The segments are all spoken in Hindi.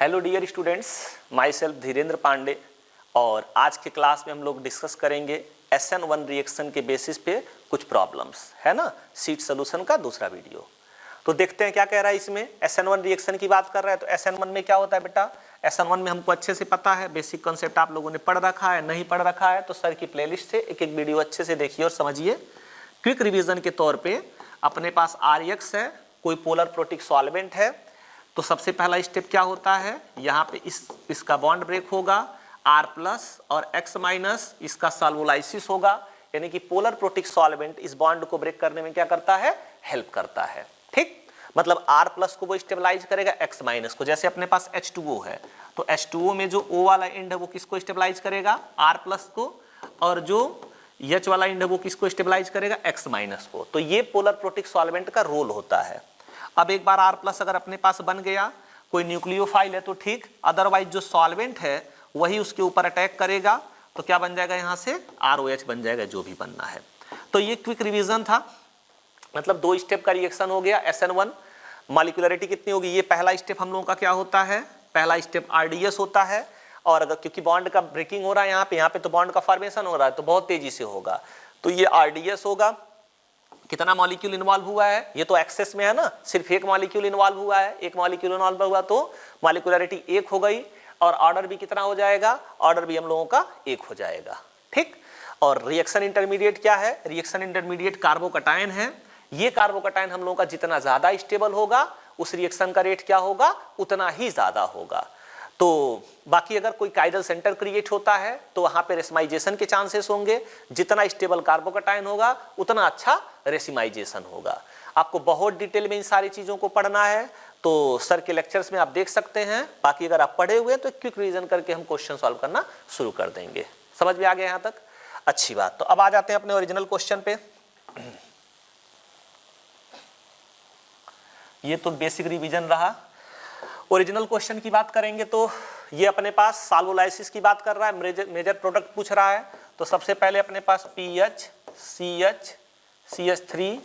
Hello dear students, my self Dhirendra Pandey. और आज के क्लास में हम लोग डिस्कस करेंगे SN1 रिएक्शन के बेसिस पे कुछ प्रॉब्लम्स, है ना। सीट सोल्यूशन का दूसरा वीडियो। तो देखते हैं क्या कह रहा है इसमें। SN1 रिएक्शन की बात कर रहा है तो SN1 में क्या होता है बेटा। SN1 में हमको अच्छे से पता है, बेसिक कॉन्सेप्ट आप लोगों ने पढ़ रखा है। नहीं पढ़ रखा है तो सर की प्लेलिस्ट से एक एक वीडियो अच्छे से देखिए और समझिए। क्विक रिवीजन के तौर पे अपने पास RX है, कोई पोलर प्रोटिक सॉल्वेंट है। तो सबसे पहला स्टेप क्या होता है, यहाँ पे इसका बॉन्ड ब्रेक होगा, R+ और X- इसका सॉल्वोलाइसिस होगा, यानी कि पोलर प्रोटिक सॉल्वेंट इस बॉन्ड को ब्रेक करने में क्या करता है, हेल्प करता है। ठीक, मतलब R+ को वो स्टेबलाइज करेगा X- को। जैसे अपने पास H2O है तो H2O में जो O वाला एंड है वो किसको स्टेबलाइज करेगा, R+ को, और जो H वाला एंड है वो किसको स्टेबलाइज करेगा, X- को। तो ये पोलर प्रोटिक सॉल्वेंट का रोल होता है। अब एक बार R+ अगर अपने पास बन गया, कोई न्यूक्लियोफाइल है तो ठीक, अदरवाइज जो सॉल्वेंट है वही उसके ऊपर अटैक करेगा तो क्या बन जाएगा, यहाँ से ROH बन जाएगा, जो भी बनना है। तो ये क्विक रिवीजन था, मतलब 2 स्टेप का रिएक्शन हो गया। SN1 मॉलिक्यूलरिटी कितनी होगी, ये पहला स्टेप हम लोगों का क्या होता है, पहला स्टेप RDS होता है। और अगर क्योंकि बॉन्ड का ब्रेकिंग हो रहा है यहाँ पे तो बॉन्ड का फॉर्मेशन हो रहा है तो बहुत तेजी से होगा, तो ये RDS होगा। कितना मॉलिक्यूल इन्वॉल्व हुआ है, ये तो एक्सेस में है ना, सिर्फ एक मॉलिक्यूल इन्वॉल्व हुआ है। एक मॉलिक्यूल इन्वॉल्व हुआ तो मॉलिक्यूलरिटी 1 हो गई, और ऑर्डर भी कितना हो जाएगा, ऑर्डर भी हम लोगों का 1 हो जाएगा। ठीक, और रिएक्शन इंटरमीडिएट क्या है, रिएक्शन इंटरमीडिएट कार्बोकटायन है। ये कार्बोकटायन हम लोगों का जितना ज्यादा स्टेबल होगा उस रिएक्शन का रेट क्या होगा, उतना ही ज्यादा होगा। तो बाकी अगर कोई काइरल सेंटर क्रिएट होता है तो वहां पे रेसिमाइजेशन के चांसेस होंगे। जितना स्टेबल कार्बोकटायन होगा उतना अच्छा रेसिमाइजेशन होगा। आपको बहुत डिटेल में इन सारी चीजों को पढ़ना है तो सर के लेक्चर्स में आप देख सकते हैं। बाकी अगर आप पढ़े हुए हैं तो क्विक रिवीजन करके हम क्वेश्चन सॉल्व करना शुरू कर देंगे। समझ में आ गया यहाँ तक, अच्छी बात। तो अब आ जाते हैं अपने ओरिजिनल क्वेश्चन पे। ये तो बेसिक रिवीजन रहा। ओरिजिनल क्वेश्चन की बात करेंगे तो ये अपने पास सॉल्वोलाइसिस की बात कर रहा है, मेजर प्रोडक्ट पूछ रहा है। तो सबसे पहले अपने पास PH CH CH3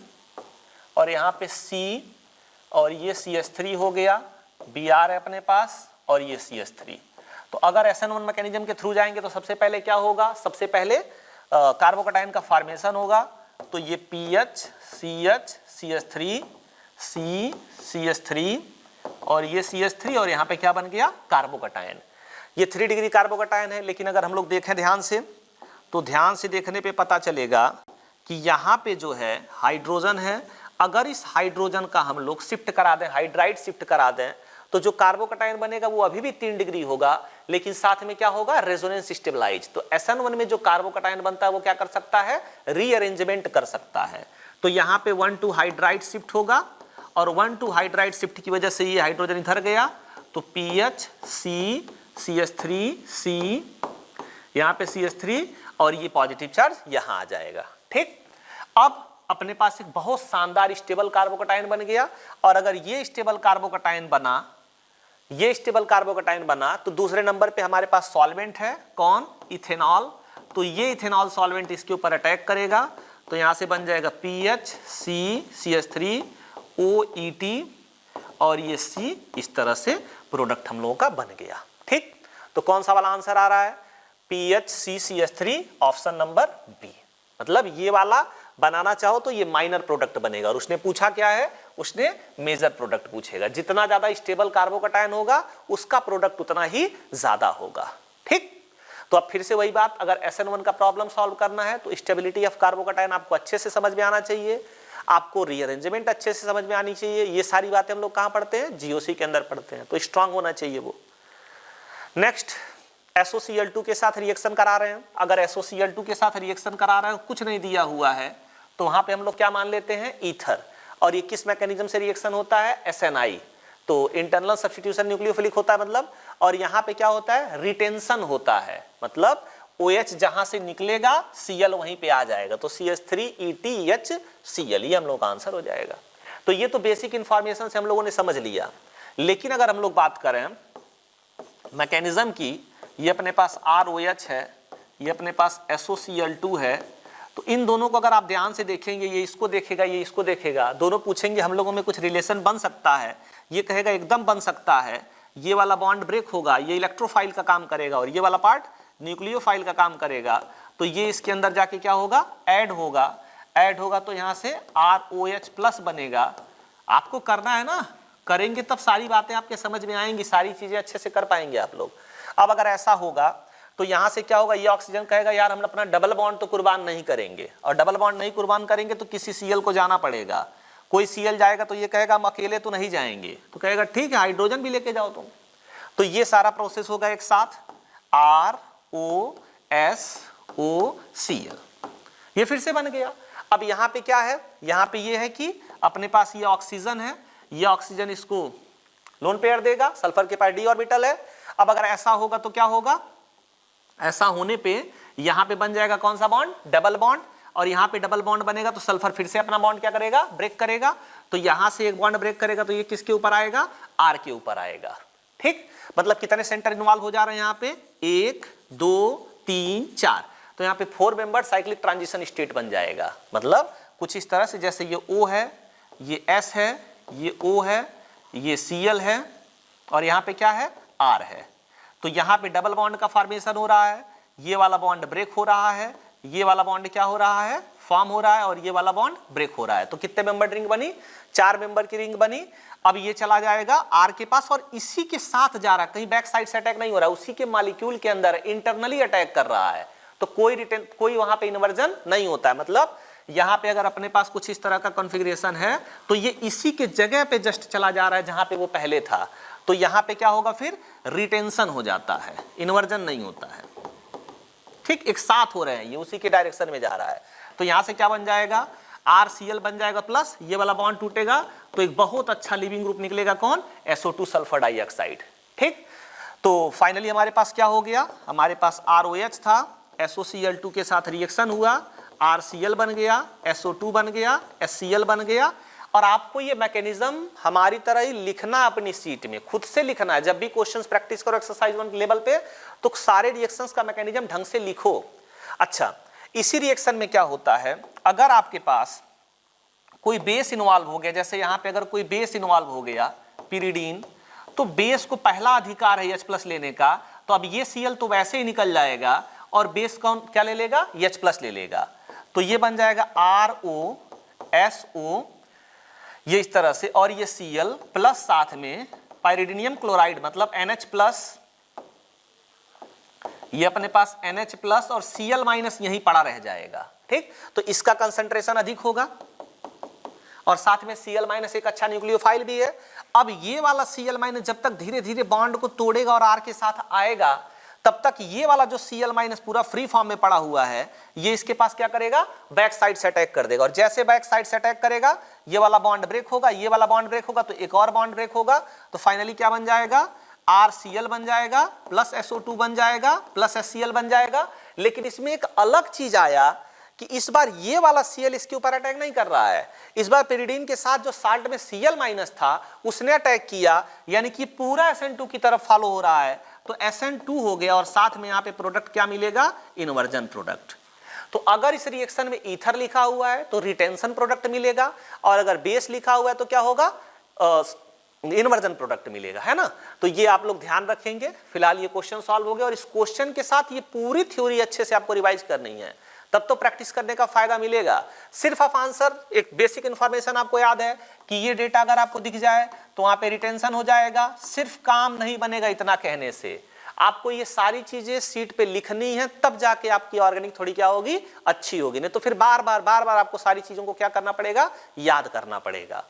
और यहाँ पे C और ये CH3 हो गया, Br है अपने पास और ये CH3। तो अगर SN1 मैकेनिज्म के थ्रू जाएंगे तो सबसे पहले क्या होगा, सबसे पहले कार्बोकटायन का फॉर्मेशन होगा। तो ये PH CH CH3 C CH3 और ये CH3 और यहाँ पे क्या बन गया, कार्बोकटायन। ये 3 डिग्री कार्बोकटायन है। लेकिन अगर हम लोग देखें ध्यान से तो ध्यान से देखने पे पता चलेगा कि यहाँ पे जो है हाइड्रोजन है। अगर इस हाइड्रोजन का हम लोग शिफ्ट करा दें, हाइड्राइड शिफ्ट करा दें, तो जो कार्बोकटायन बनेगा वो अभी भी 3 डिग्री होगा, लेकिन साथ में क्या होगा, रेजोनेंस स्टेबलाइज। तो SN1 में जो कार्बोकटायन बनता है वो क्या कर सकता है, रीअरेंजमेंट कर सकता है। तो यहाँ पे 1,2 हाइड्राइड शिफ्ट होगा और 1,2 हाइड्राइड शिफ्ट की वजह से ये हाइड्रोजन इधर गया तो PH C CH3 C, यहाँ पे CH3 और ये पॉजिटिव चार्ज यहाँ आ जाएगा। ठीक, अब अपने पास एक बहुत शानदार स्टेबल कार्बोकटायन बन गया। और अगर ये स्टेबल कार्बोकटायन बना, ये स्टेबल कार्बोकटायन बना तो दूसरे नंबर पे हमारे पास सॉल्वेंट है, कौन, इथेनॉल। तो ये इथेनॉल सॉल्वेंट इसके ऊपर अटैक करेगा तो यहाँ से बन जाएगा PH C CH3 OET और ये C, इस तरह से प्रोडक्ट हम लोगों का बन गया। ठीक, तो कौन सा वाला आंसर आ रहा है, PH C CH3 option number B. मतलब ये वाला बनाना चाहो तो ये माइनर प्रोडक्ट बनेगा। और उसने पूछा क्या है, उसने मेजर प्रोडक्ट पूछेगा। जितना ज्यादा स्टेबल कार्बोकटायन होगा उसका प्रोडक्ट उतना ही ज्यादा होगा। ठीक, तो अब फिर से वही बात, अगर SN1 का प्रॉब्लम सॉल्व करना है तो स्टेबिलिटी ऑफ कार्बोकटायन आपको अच्छे से समझ में आना चाहिए, आपको रीअरेंजमेंट अच्छे से समझ में आनी चाहिए। ये सारी बातें हम लोग कहाँ पढ़ते हैं, GOC के अंदर पढ़ते हैं, तो स्ट्रांग होना चाहिए वो। नेक्स्ट, SOCl2 के साथ रिएक्शन करा रहे हैं। अगर SOCl2 के साथ रिएक्शन करा रहे हैं, कुछ नहीं दिया हुआ है, तो वहां पे हम लोग क्या मान लेते हैं, ईथर। और ये किस मैकेनिज्म से रिएक्शन होता है, SNI। तो इंटरनल सब्स्टिट्यूशन न्यूक्लियोफिलिक होता है मतलब, और यहाँ पे क्या होता है, रिटेंशन होता है। मतलब OH जहां से निकलेगा Cl वहीं पे आ जाएगा, तो CH3ETHCl, ये हम लोग का आंसर हो जाएगा। तो ये तो बेसिक इंफॉर्मेशन से हम लोगों ने समझ लिया। लेकिन अगर हम लोग बात करें मैकेनिज्म की, ये अपने पास ROH है, ये अपने पास SOCl2 है। तो इन दोनों को अगर आप ध्यान से देखेंगे, ये इसको देखेगा, ये इसको देखेगा, दोनों पूछेंगे हम लोगों में कुछ रिलेशन बन सकता है, ये कहेगा एकदम बन सकता है, ये वाला बॉन्ड ब्रेक होगा, ये इलेक्ट्रोफाइल का काम करेगा और ये वाला पार्ट न्यूक्लियोफाइल का काम करेगा। तो ये इसके अंदर जाके क्या होगा, ऐड होगा तो यहाँ से ROH प्लस बनेगा। आपको करना है ना, करेंगे तब सारी बातें आपके समझ में आएंगी, सारी चीजें अच्छे से कर पाएंगे आप लोग। अब अगर ऐसा होगा तो यहाँ से क्या होगा, ये ऑक्सीजन कहेगा यार हम अपना डबल बॉन्ड तो कुर्बान नहीं करेंगे, और डबल बॉन्ड नहीं कुर्बान करेंगे तो किसी Cl को जाना पड़ेगा। कोई Cl जाएगा तो ये कहेगा हम अकेले तो नहीं जाएंगे, तो कहेगा ठीक है हाइड्रोजन भी लेके जाओ तुम। तो ये सारा प्रोसेस होगा एक साथ ROSOCl, ये फिर से बन गया। अब यहाँ पे क्या है, यहाँ पे ये है कि अपने पास ये ऑक्सीजन है, ये ऑक्सीजन इसको लोन पेयर देगा, सल्फर के पास d ऑर्बिटल है। अब अगर ऐसा होगा तो क्या होगा, ऐसा होने पे यहाँ पे बन जाएगा कौन सा बॉन्ड, डबल बॉन्ड, और यहाँ पे डबल बॉन्ड बनेगा तो सल्फर फिर से अपना बॉन्ड क्या करेगा, ब्रेक करेगा। तो यहाँ से एक बॉन्ड ब्रेक करेगा तो ये किसके ऊपर आएगा, R के ऊपर आएगा। ठीक, मतलब कितने सेंटर इन्वॉल्व हो जा रहे हैं यहाँ पे, 1 2 3 4, तो यहाँ पे 4 मेंबर साइक्लिक ट्रांजिशन स्टेट बन जाएगा। मतलब कुछ इस तरह से, जैसे ये O है, ये S है, ये O है, ये Cl है, और यहाँ पे क्या है, R है। तो यहाँ पे डबल बॉन्ड का फॉर्मेशन हो रहा है, ये वाला बॉन्ड ब्रेक हो रहा है, ये वाला बॉन्ड क्या हो रहा है, फॉर्म हो रहा है, और ये वाला बॉन्ड ब्रेक हो रहा है। तो कितने मेंबर रिंग बनी, 4 मेंबर की रिंग बनी। अब ये चला जाएगा R के पास और इसी के साथ जा रहा है, कहीं बैक साइड से अटैक नहीं हो रहा है, उसी के मॉलिक्यूल के अंदर इंटरनली अटैक कर रहा है। तो कोई वहां पे इन्वर्जन नहीं होता है। मतलब यहाँ पे अगर अपने पास कुछ इस तरह का कॉन्फ़िगरेशन है तो ये इसी के जगह पे जस्ट चला जा रहा है जहां पे वो पहले था। तो यहाँ पे क्या होगा, फिर रिटेंशन हो जाता है, इन्वर्जन नहीं होता है। ठीक, एक साथ हो रहे हैं, ये उसी के डायरेक्शन में जा रहा है। तो यहाँ से क्या बन जाएगा, RCl बन जाएगा प्लस, ये वाला बॉन्ड टूटेगा तो एक बहुत अच्छा लिविंग ग्रुप निकलेगा, कौन, SO2 सल्फर डाइऑक्साइड। ठीक, तो फाइनली हमारे पास क्या हो गया, हमारे पास ROH था, SOCl2 के साथ रिएक्शन हुआ, RCl बन गया, SO2 बन गया, HCl बन गया। और आपको ये मैकेनिज्म हमारी तरह ही लिखना अपनी सीट में, खुद से लिखना है। जब भी क्वेश्चंस प्रैक्टिस करो एक्सरसाइज 1 लेवल पे तो सारे रिएक्शंस का मैकेनिज्म ढंग से लिखो। अच्छा, इसी रिएक्शन में क्या होता है, अगर आपके पास कोई बेस इन्वॉल्व हो गया, जैसे यहाँ पे अगर कोई बेस इन्वॉल्व हो गया पिरिडीन, तो बेस को पहला अधिकार है H+ लेने का, तो अब ये Cl तो वैसे ही निकल जाएगा और बेस कौन क्या ले लेगा, H+ ले लेगा। तो ये बन जाएगा ROSO, ये इस तरह से, और ये Cl प्लस साथ में पाइरिडिनियम क्लोराइड मतलब NH+, ये अपने पास NH+ और Cl- यहीं पड़ा रह जाएगा। ठीक, तो इसका कंसंट्रेशन अधिक होगा और साथ में Cl- एक अच्छा न्यूक्लियोफाइल भी है। अब ये वाला Cl- जब तक धीरे धीरे बॉन्ड को तोड़ेगा और R के साथ आएगा, तब तक ये वाला जो Cl- पूरा फ्री फॉर्म में पड़ा हुआ है, ये इसके पास क्या करेगा, बैक साइड से अटैक कर देगा। और जैसे बैक साइड से अटैक करेगा, ये वाला बॉन्ड ब्रेक होगा, ये वाला बॉन्ड ब्रेक होगा, तो एक और बॉन्ड ब्रेक होगा। तो फाइनली क्या बन जाएगा, RCl बन जाएगा प्लस SO2 बन जाएगा प्लस HCl बन जाएगा। लेकिन इसमें एक अलग चीज आया कि इस बार ये वाला Cl इसके ऊपर अटैक नहीं कर रहा है, इस बार पिरिडीन के साथ जो साल्ट में Cl- था उसने अटैक किया, यानी कि पूरा SN2 की तरफ फॉलो हो रहा है। तो SN2 हो गया और साथ में यहाँ पे प्रोडक्ट क्या मिलेगा, इन्वर्जन प्रोडक्ट। तो अगर इस रिएक्शन में ईथर लिखा हुआ है तो रिटेंशन प्रोडक्ट मिलेगा, और अगर बेस लिखा हुआ है तो क्या होगा, इन्वर्जन प्रोडक्ट मिलेगा, है ना। तो ये आप लोग ध्यान रखेंगे। फिलहाल ये क्वेश्चन सॉल्व हो गया और इस क्वेश्चन के साथ ये पूरी थ्योरी अच्छे से आपको रिवाइज करनी है, तब तो प्रैक्टिस करने का फायदा मिलेगा। सिर्फ आप आंसर, एक बेसिक इंफॉर्मेशन आपको याद है कि ये डेटा अगर आपको दिख जाए तो वहां पे रिटेंशन हो जाएगा। सिर्फ काम नहीं बनेगा इतना कहने से, आपको ये सारी चीजें सीट पे लिखनी है, तब जाके आपकी ऑर्गेनिक थोड़ी क्या होगी, अच्छी होगी। नहीं तो फिर बार बार आपको सारी चीजों को क्या करना पड़ेगा, याद करना पड़ेगा।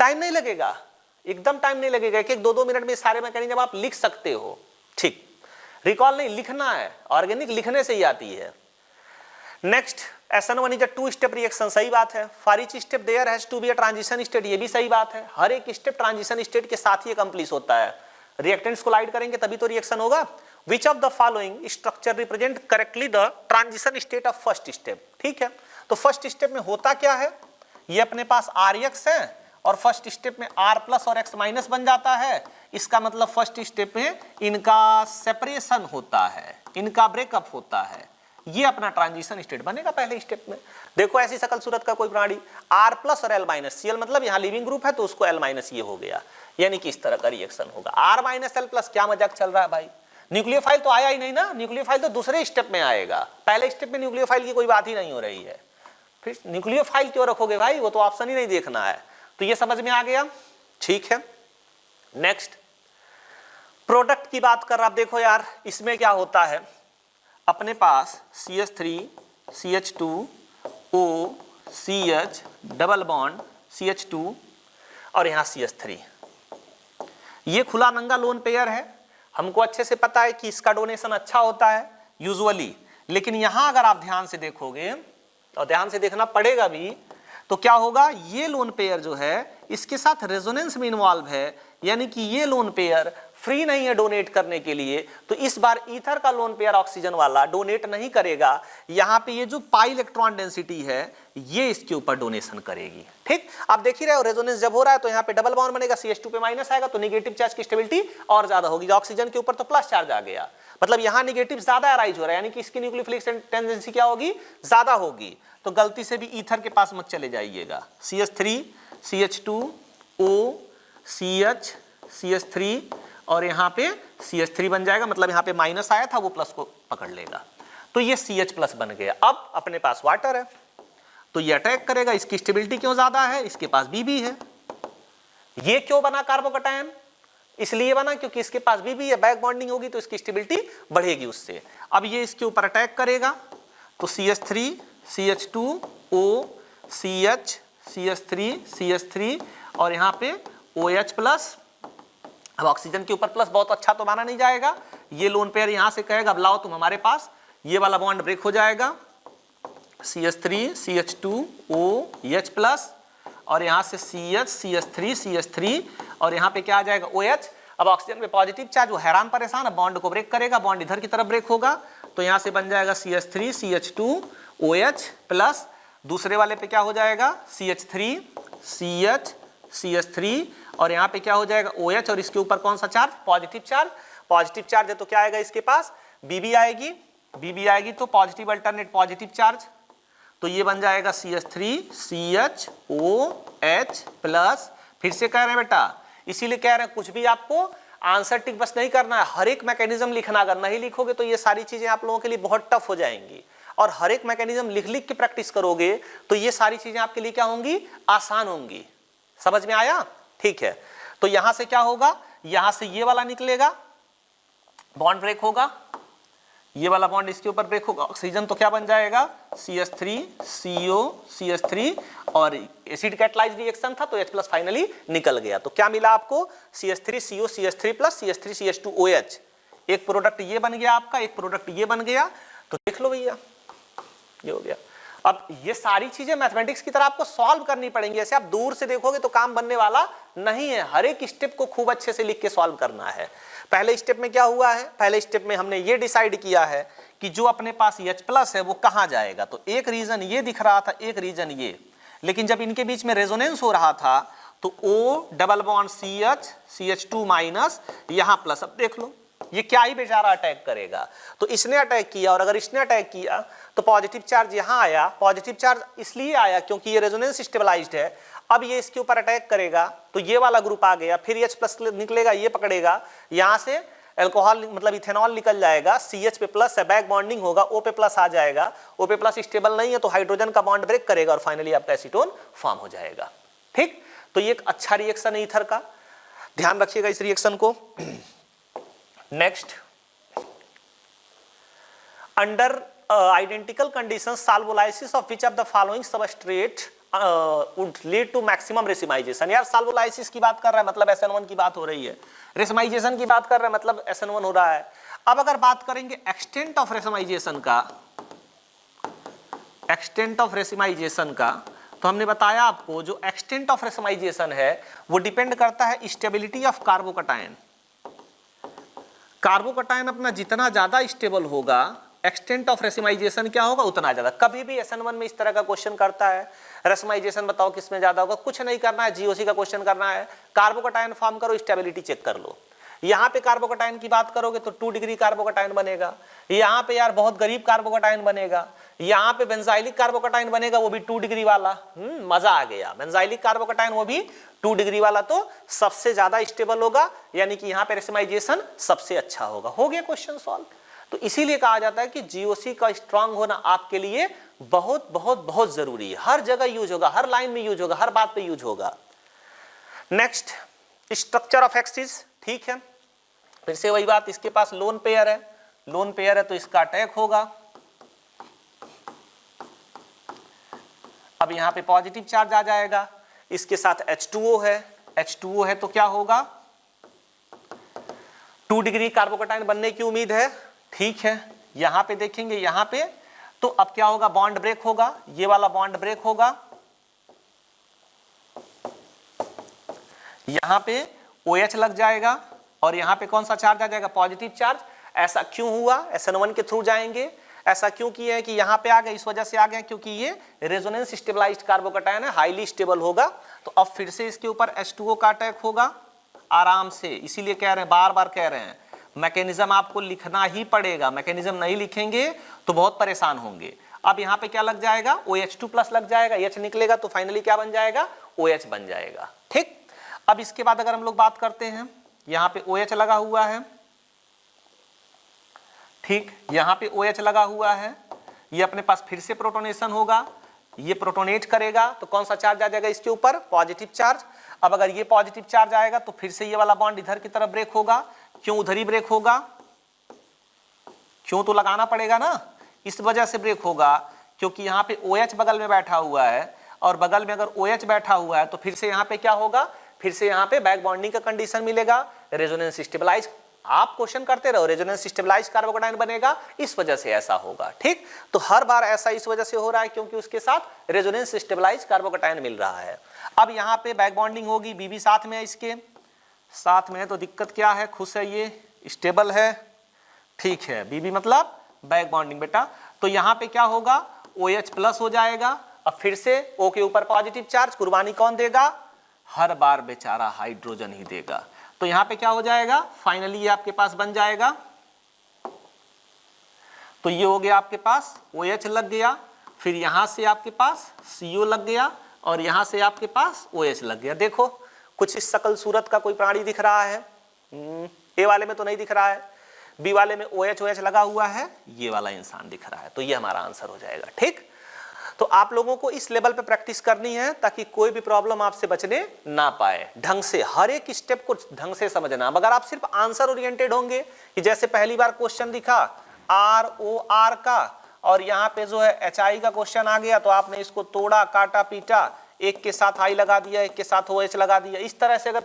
टाइम नहीं लगेगा, एकदम टाइम नहीं लगेगा, 1-2 मिनट में सारे मैकेनिज्म आप लिख सकते हो। ठीक, रिकॉल नहीं, लिखना है। ऑर्गेनिक लिखने से ही आती है। Next, SN1 is a two step reaction, सही बात है। For each step there has to be a transition state, ये भी सही बात है। हर एक स्टेप ट्रांजिशन स्टेट के साथ ही कंप्लीट होता है। रिएक्टेंट्स को लाइट करेंगे तभी तो रिएक्शन होगा। Which of the following structure represent correctly the transition state of first step. ठीक है, तो फर्स्ट स्टेप में होता क्या है, ये अपने पास RX है और फर्स्ट स्टेप में R+ और X- बन जाता है। इसका मतलब फर्स्ट स्टेप में इनका सेपरेशन होता है, इनका ब्रेकअप होता है। ये अपना ट्रांजिशन स्टेट बनेगा पहले स्टेप में। देखो ऐसी सकल सूरत का कोई प्रणाली R प्लस और L माइनस, Cl मतलब यहाँ लिविंग ग्रुप है तो उसको L माइनस ये हो गया, यानी कि इस तरह का रिएक्शन होगा। R माइनस L प्लस, क्या मजाक चल रहा है भाई, न्यूक्लियोफाइल तो आया ही नहीं ना, न्यूक्लियोफाइल तो दूसरे स्टेप में आएगा, पहले स्टेप में न्यूक्लियोफाइल की कोई बात ही नहीं हो रही है। फिर न्यूक्लियोफाइल क्यों रखोगे भाई, वो तो ऑप्शन ही नहीं देखना है। तो ये समझ में आ गया, ठीक है। नेक्स्ट प्रोडक्ट की बात कर रहा, आप देखो यार इसमें क्या होता है, अपने पास CH3 CH2O CH double bond CH2 और यहाँ CH3, ये खुला नंगा लोन पेयर है। हमको अच्छे से पता है कि इसका डोनेशन अच्छा होता है यूजुअली, लेकिन यहाँ अगर आप ध्यान से देखोगे और ध्यान से देखना पड़ेगा भी, तो क्या होगा, ये लोन पेयर जो है इसके साथ रेजोनेंस में इन्वॉल्व है, यानी कि ये लोन पेयर फ्री नहीं है डोनेट करने के लिए। तो इस बार ईथर का लोन पेयर ऑक्सीजन वाला डोनेट नहीं करेगा, यहाँ पे ये जो पाई इलेक्ट्रॉन डेंसिटी है ये इसके ऊपर डोनेशन करेगी। ठीक, आप देख ही रहे हो रेजोनेंस जब हो रहा है तो यहाँ पे डबल बॉन्ड बनेगा, CH2 पे माइनस आएगा तो नेगेटिव चार्ज की स्टेबिलिटी और ज्यादा होगी। ऑक्सीजन के ऊपर तो प्लस चार्ज आ गया, मतलब यहाँ नेगेटिव ज्यादा अराइज हो रहा है, यानी कि इसकी न्यूक्लियोफिलिक टेंडेंसी क्या होगी, ज्यादा होगी। तो गलती से भी ईथर के पास मत चले जाइएगा। CH3 CH2O CH CH3 और यहाँ पे CH3 बन जाएगा, मतलब यहाँ पे माइनस आया था वो प्लस को पकड़ लेगा, तो ये CH प्लस बन गया। अब अपने पास वाटर है तो ये अटैक करेगा, इसकी स्टेबिलिटी क्यों ज्यादा है, इसके पास BB है। ये क्यों बना कार्बोकैटायन, इसलिए बना क्योंकि इसके पास BB है, बैक बॉन्डिंग होगी तो इसकी स्टेबिलिटी बढ़ेगी उससे। अब ये इसके ऊपर अटैक करेगा तो CH3 CH2O CH CH3 CH3 और यहाँ पे OH प्लस। अब ऑक्सीजन के ऊपर प्लस बहुत अच्छा तो माना नहीं जाएगा, ये लोन पेयर यहाँ से कहेगा अब लाओ तुम हमारे पास, ये वाला बॉन्ड ब्रेक हो जाएगा, CH3 CH2O H प्लस और यहाँ से CH CH3 CH3 और यहाँ पे क्या आ जाएगा OH। अब ऑक्सीजन पे पॉजिटिव चार्ज, वो हैरान परेशान, अब बॉन्ड को ब्रेक करेगा, बॉन्ड इधर की तरफ ब्रेक होगा तो यहाँ से बन जाएगा CH3 CH2OH प्लस, दूसरे वाले पे क्या हो जाएगा CH3 CH CH3 और यहाँ पे क्या हो जाएगा OH और इसके ऊपर कौन सा charge, positive charge. Positive charge है तो क्या आएगा इसके पास, BB आएगी, BB आएगी तो पॉजिटिव अल्टरनेट पॉजिटिव चार्ज, तो ये बन जाएगा CH3 CHOH प्लस। फिर से कह रहे हैं बेटा, इसीलिए कह रहे हैं कुछ भी आपको आंसर टिक बस नहीं करना है, हर एक मैकेनिज्म लिखना। अगर नहीं लिखोगे तो ये सारी चीजें आप लोगों के लिए बहुत टफ हो जाएंगी, और हर एक मैकेनिज्म लिख लिख के प्रैक्टिस करोगे तो ये सारी चीजें आपके लिए क्या होंगी, आसान होंगी। समझ में आया, ठीक है। तो यहां से क्या होगा, यहां से ये वाला निकलेगा, बॉन्ड ब्रेक होगा, ये वाला बॉन्ड इसके ऊपर ब्रेक होगा, ऑक्सीजन तो क्या बन जाएगा CH3 CO CH3 और एसिड कैटालाइज्ड रिएक्शन था तो H प्लस फाइनली निकल गया। तो क्या मिला आपको, CH3 CO CH3 plus CH3 CH2OH। एक प्रोडक्ट ये बन गया आपका, एक प्रोडक्ट ये बन गया, तो देख लो भैया ये हो गया। अब ये सारी चीजें मैथमेटिक्स की तरह आपको सॉल्व करनी पड़ेंगी, ऐसे आप दूर से देखोगे तो काम बनने वाला नहीं है, हर एक स्टेप को खूब अच्छे से लिख के सॉल्व करना है। पहले स्टेप में क्या हुआ है, पहले स्टेप में हमने ये डिसाइड किया है कि जो अपने पास H प्लस है वो कहाँ जाएगा, तो एक रीजन ये दिख रहा था, एक रीजन ये, लेकिन जब इनके बीच में रेजोनेंस हो रहा था तो O double bond CH CH2 minus यहाँ प्लस। अब देख लो ये क्या ही बेचारा अटैक करेगा, तो इसने अटैक किया और अगर इसने अटैक किया तो पॉजिटिव चार्ज यहाँ आया, पॉजिटिव चार्ज इसलिए आया क्योंकि ये रेजोनेंस स्टेबलाइज्ड है। अब ये इसके ऊपर अटैक करेगा तो ये वाला ग्रुप आ गया, फिर H प्लस निकलेगा, ये पकड़ेगा, यहाँ से अल्कोहल मतलब इथेनॉल निकल जाएगा, CH पे प्लस है, बैक बॉन्डिंग होगा, O पे प्लस आ जाएगा, O पे प्लस स्टेबल नहीं है तो हाइड्रोजन का बॉन्ड ब्रेक करेगा और फाइनली आपका एसीटोन फॉर्म हो जाएगा। ठीक, तो ये एक अच्छा रिएक्शन है ईथर का, ध्यान रखिएगा इस रिएक्शन को। Next, under identical conditions solvolysis of which of the following substrate would lead to maximum racemization। यार solvolysis की बात कर रहा है मतलब SN1 की बात हो रही है, racemization की बात कर रहा है मतलब SN1 हो रहा है। अब अगर बात करेंगे extent of racemization का, extent of racemization का, तो हमने बताया आपको जो extent of racemization है वो डिपेंड करता है स्टेबिलिटी ऑफ कार्बोकैटायन। कार्बोकैटायन अपना जितना ज्यादा स्टेबल होगा एक्सटेंट ऑफ रेसिमाइजेशन क्या होगा उतना ज्यादा। कभी भी SN1 में इस तरह का क्वेश्चन करता है, रेसिमाइजेशन बताओ किसमें ज्यादा होगा, कुछ नहीं करना है, GOC का क्वेश्चन करना है, कार्बोकैटायन फॉर्म करो, स्टेबिलिटी चेक कर लो। यहाँ पे कार्बोकटायन की बात करोगे तो 2 डिग्री कार्बोकटायन बनेगा, यहाँ पे यार बहुत गरीब कार्बोकटायन बनेगा, यहाँ पे बेंजाइलिक कार्बोकटायन बनेगा वो भी 2 डिग्री वाला। मजा आ गया, बेंजाइलिक कार्बोकटायन वो भी 2 डिग्री वाला, तो सबसे ज्यादा स्टेबल होगा, यानी कि यहाँ पे रेसिमाइजेशन सबसे अच्छा होगा। हो गया क्वेश्चन सॉल्व। तो इसीलिए कहा जाता है कि जीओसी का स्ट्रांग होना आपके लिए बहुत बहुत बहुत जरूरी है, हर जगह यूज होगा, हर लाइन में यूज होगा, हर बात पे यूज होगा। नेक्स्ट, स्ट्रक्चर ऑफ एक्सिस, ठीक है, फिर से वही बात, इसके पास लोन पेयर है, लोन पेयर है तो इसका अटैक होगा। अब यहां पे पॉजिटिव चार्ज आ जाएगा, इसके साथ H2O है, H2O है तो क्या होगा, 2 डिग्री कार्बोकटायन बनने की उम्मीद है, ठीक है। यहां पे देखेंगे, यहां पे तो अब क्या होगा, बॉन्ड ब्रेक होगा, ये वाला बॉन्ड ब्रेक होगा, यहां पे OH लग जाएगा और यहां पे कौन सा चार्ज आ जाएगा, पॉजिटिव चार्ज। ऐसा क्यों हुआ, SN1 के थ्रू जाएंगे, ऐसा क्यों किया है कि यहां पे आ गए, इस वजह से आ गए क्योंकि ये रेजोनेंस स्टेबलाइज्ड कार्बोकटायन है, हाईली स्टेबल होगा। तो अब फिर से इसके ऊपर H2O का अटैक होगा आराम से, इसीलिए कह रहे हैं, बार बार कह रहे हैं, मैकेनिज्म आपको लिखना ही पड़ेगा, मैकेनिज्म नहीं लिखेंगे तो बहुत परेशान होंगे। अब यहाँ पे क्या लग जाएगा, OH2+ लग जाएगा, H निकलेगा तो फाइनली क्या बन जाएगा, OH बन जाएगा, ठीक। अब इसके बाद अगर हम लोग बात करते हैं, यहाँ पे OH लगा हुआ है, ठीक, यहाँ पे OH लगा हुआ है, ये अपने पास फिर से प्रोटोनेशन होगा, ये प्रोटोनेट करेगा तो कौन सा चार्ज आ जाएगा इसके ऊपर, पॉजिटिव चार्ज। अब अगर ये पॉजिटिव चार्ज आएगा तो फिर से ये वाला बॉन्ड इधर की तरफ ब्रेक होगा, क्यों उधर ही ब्रेक होगा, क्यों तो लगाना पड़ेगा ना, इस वजह से ब्रेक होगा क्योंकि यहाँ पे OH बगल में बैठा हुआ है, और बगल में अगर OH बैठा हुआ है तो फिर से यहाँ पे क्या होगा, फिर से यहाँ पे बैक बॉन्डिंग का कंडीशन मिलेगा, रेजोनेंस स्टेबलाइज, आप क्वेश्चन करते रहो, रेजोनेंस स्टेबलाइज कार्बोकटायन बनेगा, इस वजह से ऐसा होगा, ठीक। तो हर बार ऐसा इस वजह से हो रहा है क्योंकि उसके साथ रेजोनेंस स्टेबलाइज कार्बोकटायन मिल रहा है। अब यहाँ पे बैक बॉन्डिंग होगी, बीबी साथ में है, इसके साथ में है तो दिक्कत क्या है, खुश है, ये स्टेबल है, ठीक है, बीबी मतलब बैक बॉन्डिंग बेटा। तो यहाँ पे क्या होगा, OH+ हो जाएगा। अब फिर से O के ऊपर पॉजिटिव चार्ज, कुर्बानी कौन देगा, हर बार बेचारा हाइड्रोजन ही देगा। तो यहाँ पे क्या हो जाएगा, फाइनली ये आपके पास बन जाएगा, तो ये हो गया आपके पास OH लग गया, फिर यहां से आपके पास CO लग गया और यहां से आपके पास OH लग गया। देखो कुछ इस शकल सूरत का कोई प्राणी दिख रहा है, ए वाले में तो नहीं दिख रहा है, बी वाले में OH लगा हुआ है, ये वाला इंसान दिख रहा है, तो ये हमारा आंसर हो जाएगा, ठीक। तो आप लोगों को इस लेवल पे प्रैक्टिस करनी है ताकि कोई भी प्रॉब्लम आपसे बचने ना पाए, ढंग से हर एक स्टेप को ढंग से समझना। अगर आप सिर्फ आंसर ओरिएंटेड होंगे कि जैसे पहली बार क्वेश्चन दिखा ROR का और यहाँ पे जो है HI का क्वेश्चन आ गया तो आपने इसको तोड़ा, काटा, पीटा, एक के साथ I लगा दिया, एक के साथ OH लगा दिया, इस तरह से अगर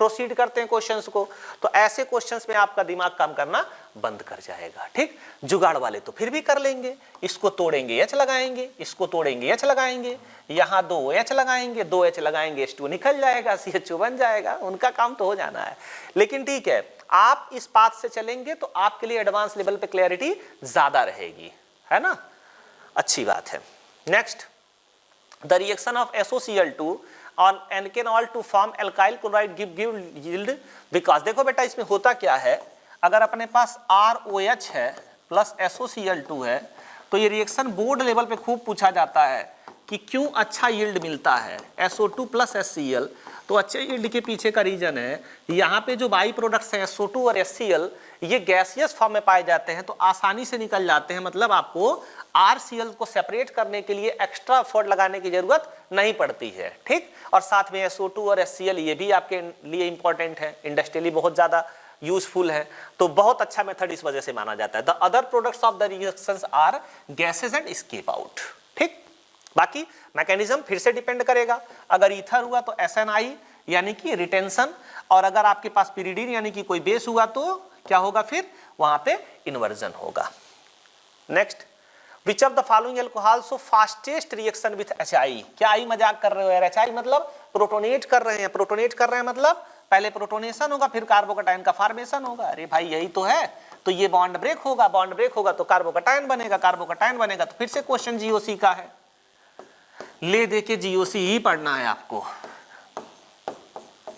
प्रोसीड करते हैं क्वेश्चंस को तो ऐसे क्वेश्चंस में आपका दिमाग काम करना बंद कर जाएगा, ठीक। जुगाड़ वाले तो फिर भी कर लेंगे, इसको तोड़ेंगे H लगाएंगे, इसको तोड़ेंगे H लगाएंगे, यहाँ 2 H लगाएंगे, 2 H लगाएंगे, H2 निकल जाएगा, CHO बन जाएगा, उनका काम तो हो जाना है। लेकिन ठीक है, आप इस पाथ से चलेंगे तो आपके लिए एडवांस लेवल पे क्लैरिटी ज्यादा रहेगी, है ना, अच्छी बात है। Next, the reaction of SOCl2 on alkanol to form alkyl chloride give yield because, देखो बेटा इसमें होता क्या है, अगर अपने पास ROH है प्लस SOCl2 है तो ये रिएक्शन बोर्ड लेवल पे खूब पूछा जाता है कि क्यों अच्छा यील्ड मिलता है SO2 प्लस HCl। तो अच्छे यील्ड के पीछे का रीजन है, यहाँ पे जो बाई प्रोडक्ट्स हैं SO2 और HCl ये गैसियस फॉर्म में पाए जाते हैं तो आसानी से निकल जाते हैं, मतलब आपको RCl को सेपरेट करने के लिए एक्स्ट्रा एफर्ट लगाने की जरूरत नहीं पड़ती है, ठीक। और साथ में SO2 और HCl ये भी आपके लिए इंपॉर्टेंट है, इंडस्ट्रियली बहुत ज्यादा यूजफुल है, तो बहुत अच्छा मेथड इस वजह से माना जाता है। The other products of the reactions are gases and escape out, ठीक। बाकी मैकेनिज्म फिर से डिपेंड करेगा, अगर ईथर हुआ तो SNI यानी कि रिटेंशन, और अगर आपके पास पिरिडीन यानी कि कोई बेस हुआ तो क्या होगा, फिर वहां पे इन्वर्जन होगा। Next, which of the following alcohol so fastest reaction with HI। क्या आई मजाक कर रहे हो यार, HI मतलब प्रोटोनेट कर रहे हैं, प्रोटोनेट कर रहे हैं मतलब पहले प्रोटोनेशन होगा फिर कार्बोकटायन का फॉर्मेशन होगा। अरे भाई यही तो है, तो ये बॉन्ड ब्रेक होगा, बॉन्ड ब्रेक होगा तो कार्बोकटायन बनेगा, कार्बोकटायन बनेगा तो फिर से क्वेश्चन GOC का है, ले दे के GOC ही पढ़ना है आपको।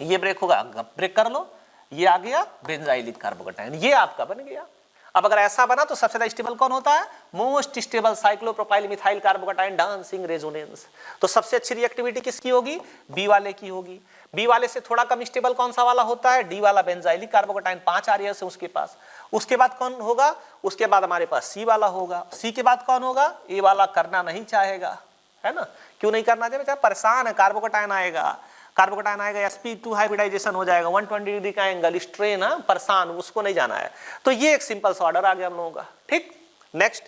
ये ब्रेक होगा, ब्रेक कर लो, ये आ गया बेंजाइलिक कार्बोकैटायन, ये आपका बन गया। अब अगर ऐसा बना तो सबसे ज्यादा स्टेबल कौन होता है? Most stable cyclopropyl methyl carbocation dancing resonance. तो सबसे अच्छी रिएक्टिविटी किसकी होगी? बी वाले की होगी। बी वाले से थोड़ा कम स्टेबल कौन सा वाला होता है? डी वाला बेंजाइलिक कार्बोकैटायन, 5 आर्यस है उसके पास। उसके बाद कौन होगा? उसके बाद हमारे पास सी वाला होगा। सी के बाद कौन होगा? ए वाला करना नहीं चाहेगा, है ना? क्यों नहीं करना चाहेगा? परेशान है, कार्बोकैटायन आएगा, कार्बोकैटायन आएगा, sp2 हाइब्रिडाइजेशन हो जाएगा, 120 डिग्री का एंगल, स्ट्रेन, परेशान, उसको नहीं जाना है। तो ये एक सिंपल सा ऑर्डर आ गया हम लोगों का। ठीक, next,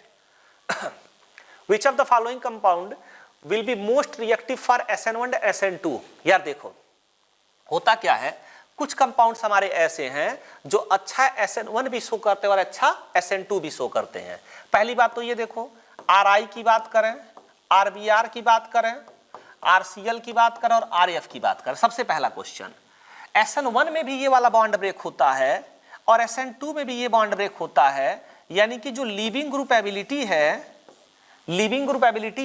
which of the following compound will be most reactive for SN1 SN2? यार देखो होता क्या है, कुछ कंपाउंड्स हमारे ऐसे हैं जो अच्छा SN1 भी शो करते हैं और अच्छा SN2 भी शो करते हैं। पहली बात तो ये देखो, RI की बात करें, RBr की बात करें, RCl की बात करें और RF की बात करें। सबसे पहला क्वेश्चन, SN1 में भी ये वाला बॉन्ड ब्रेक होता है और SN2 में भी ये बॉन्ड ब्रेक होता है, यानी कि जो लीविंग ग्रुप एबिलिटी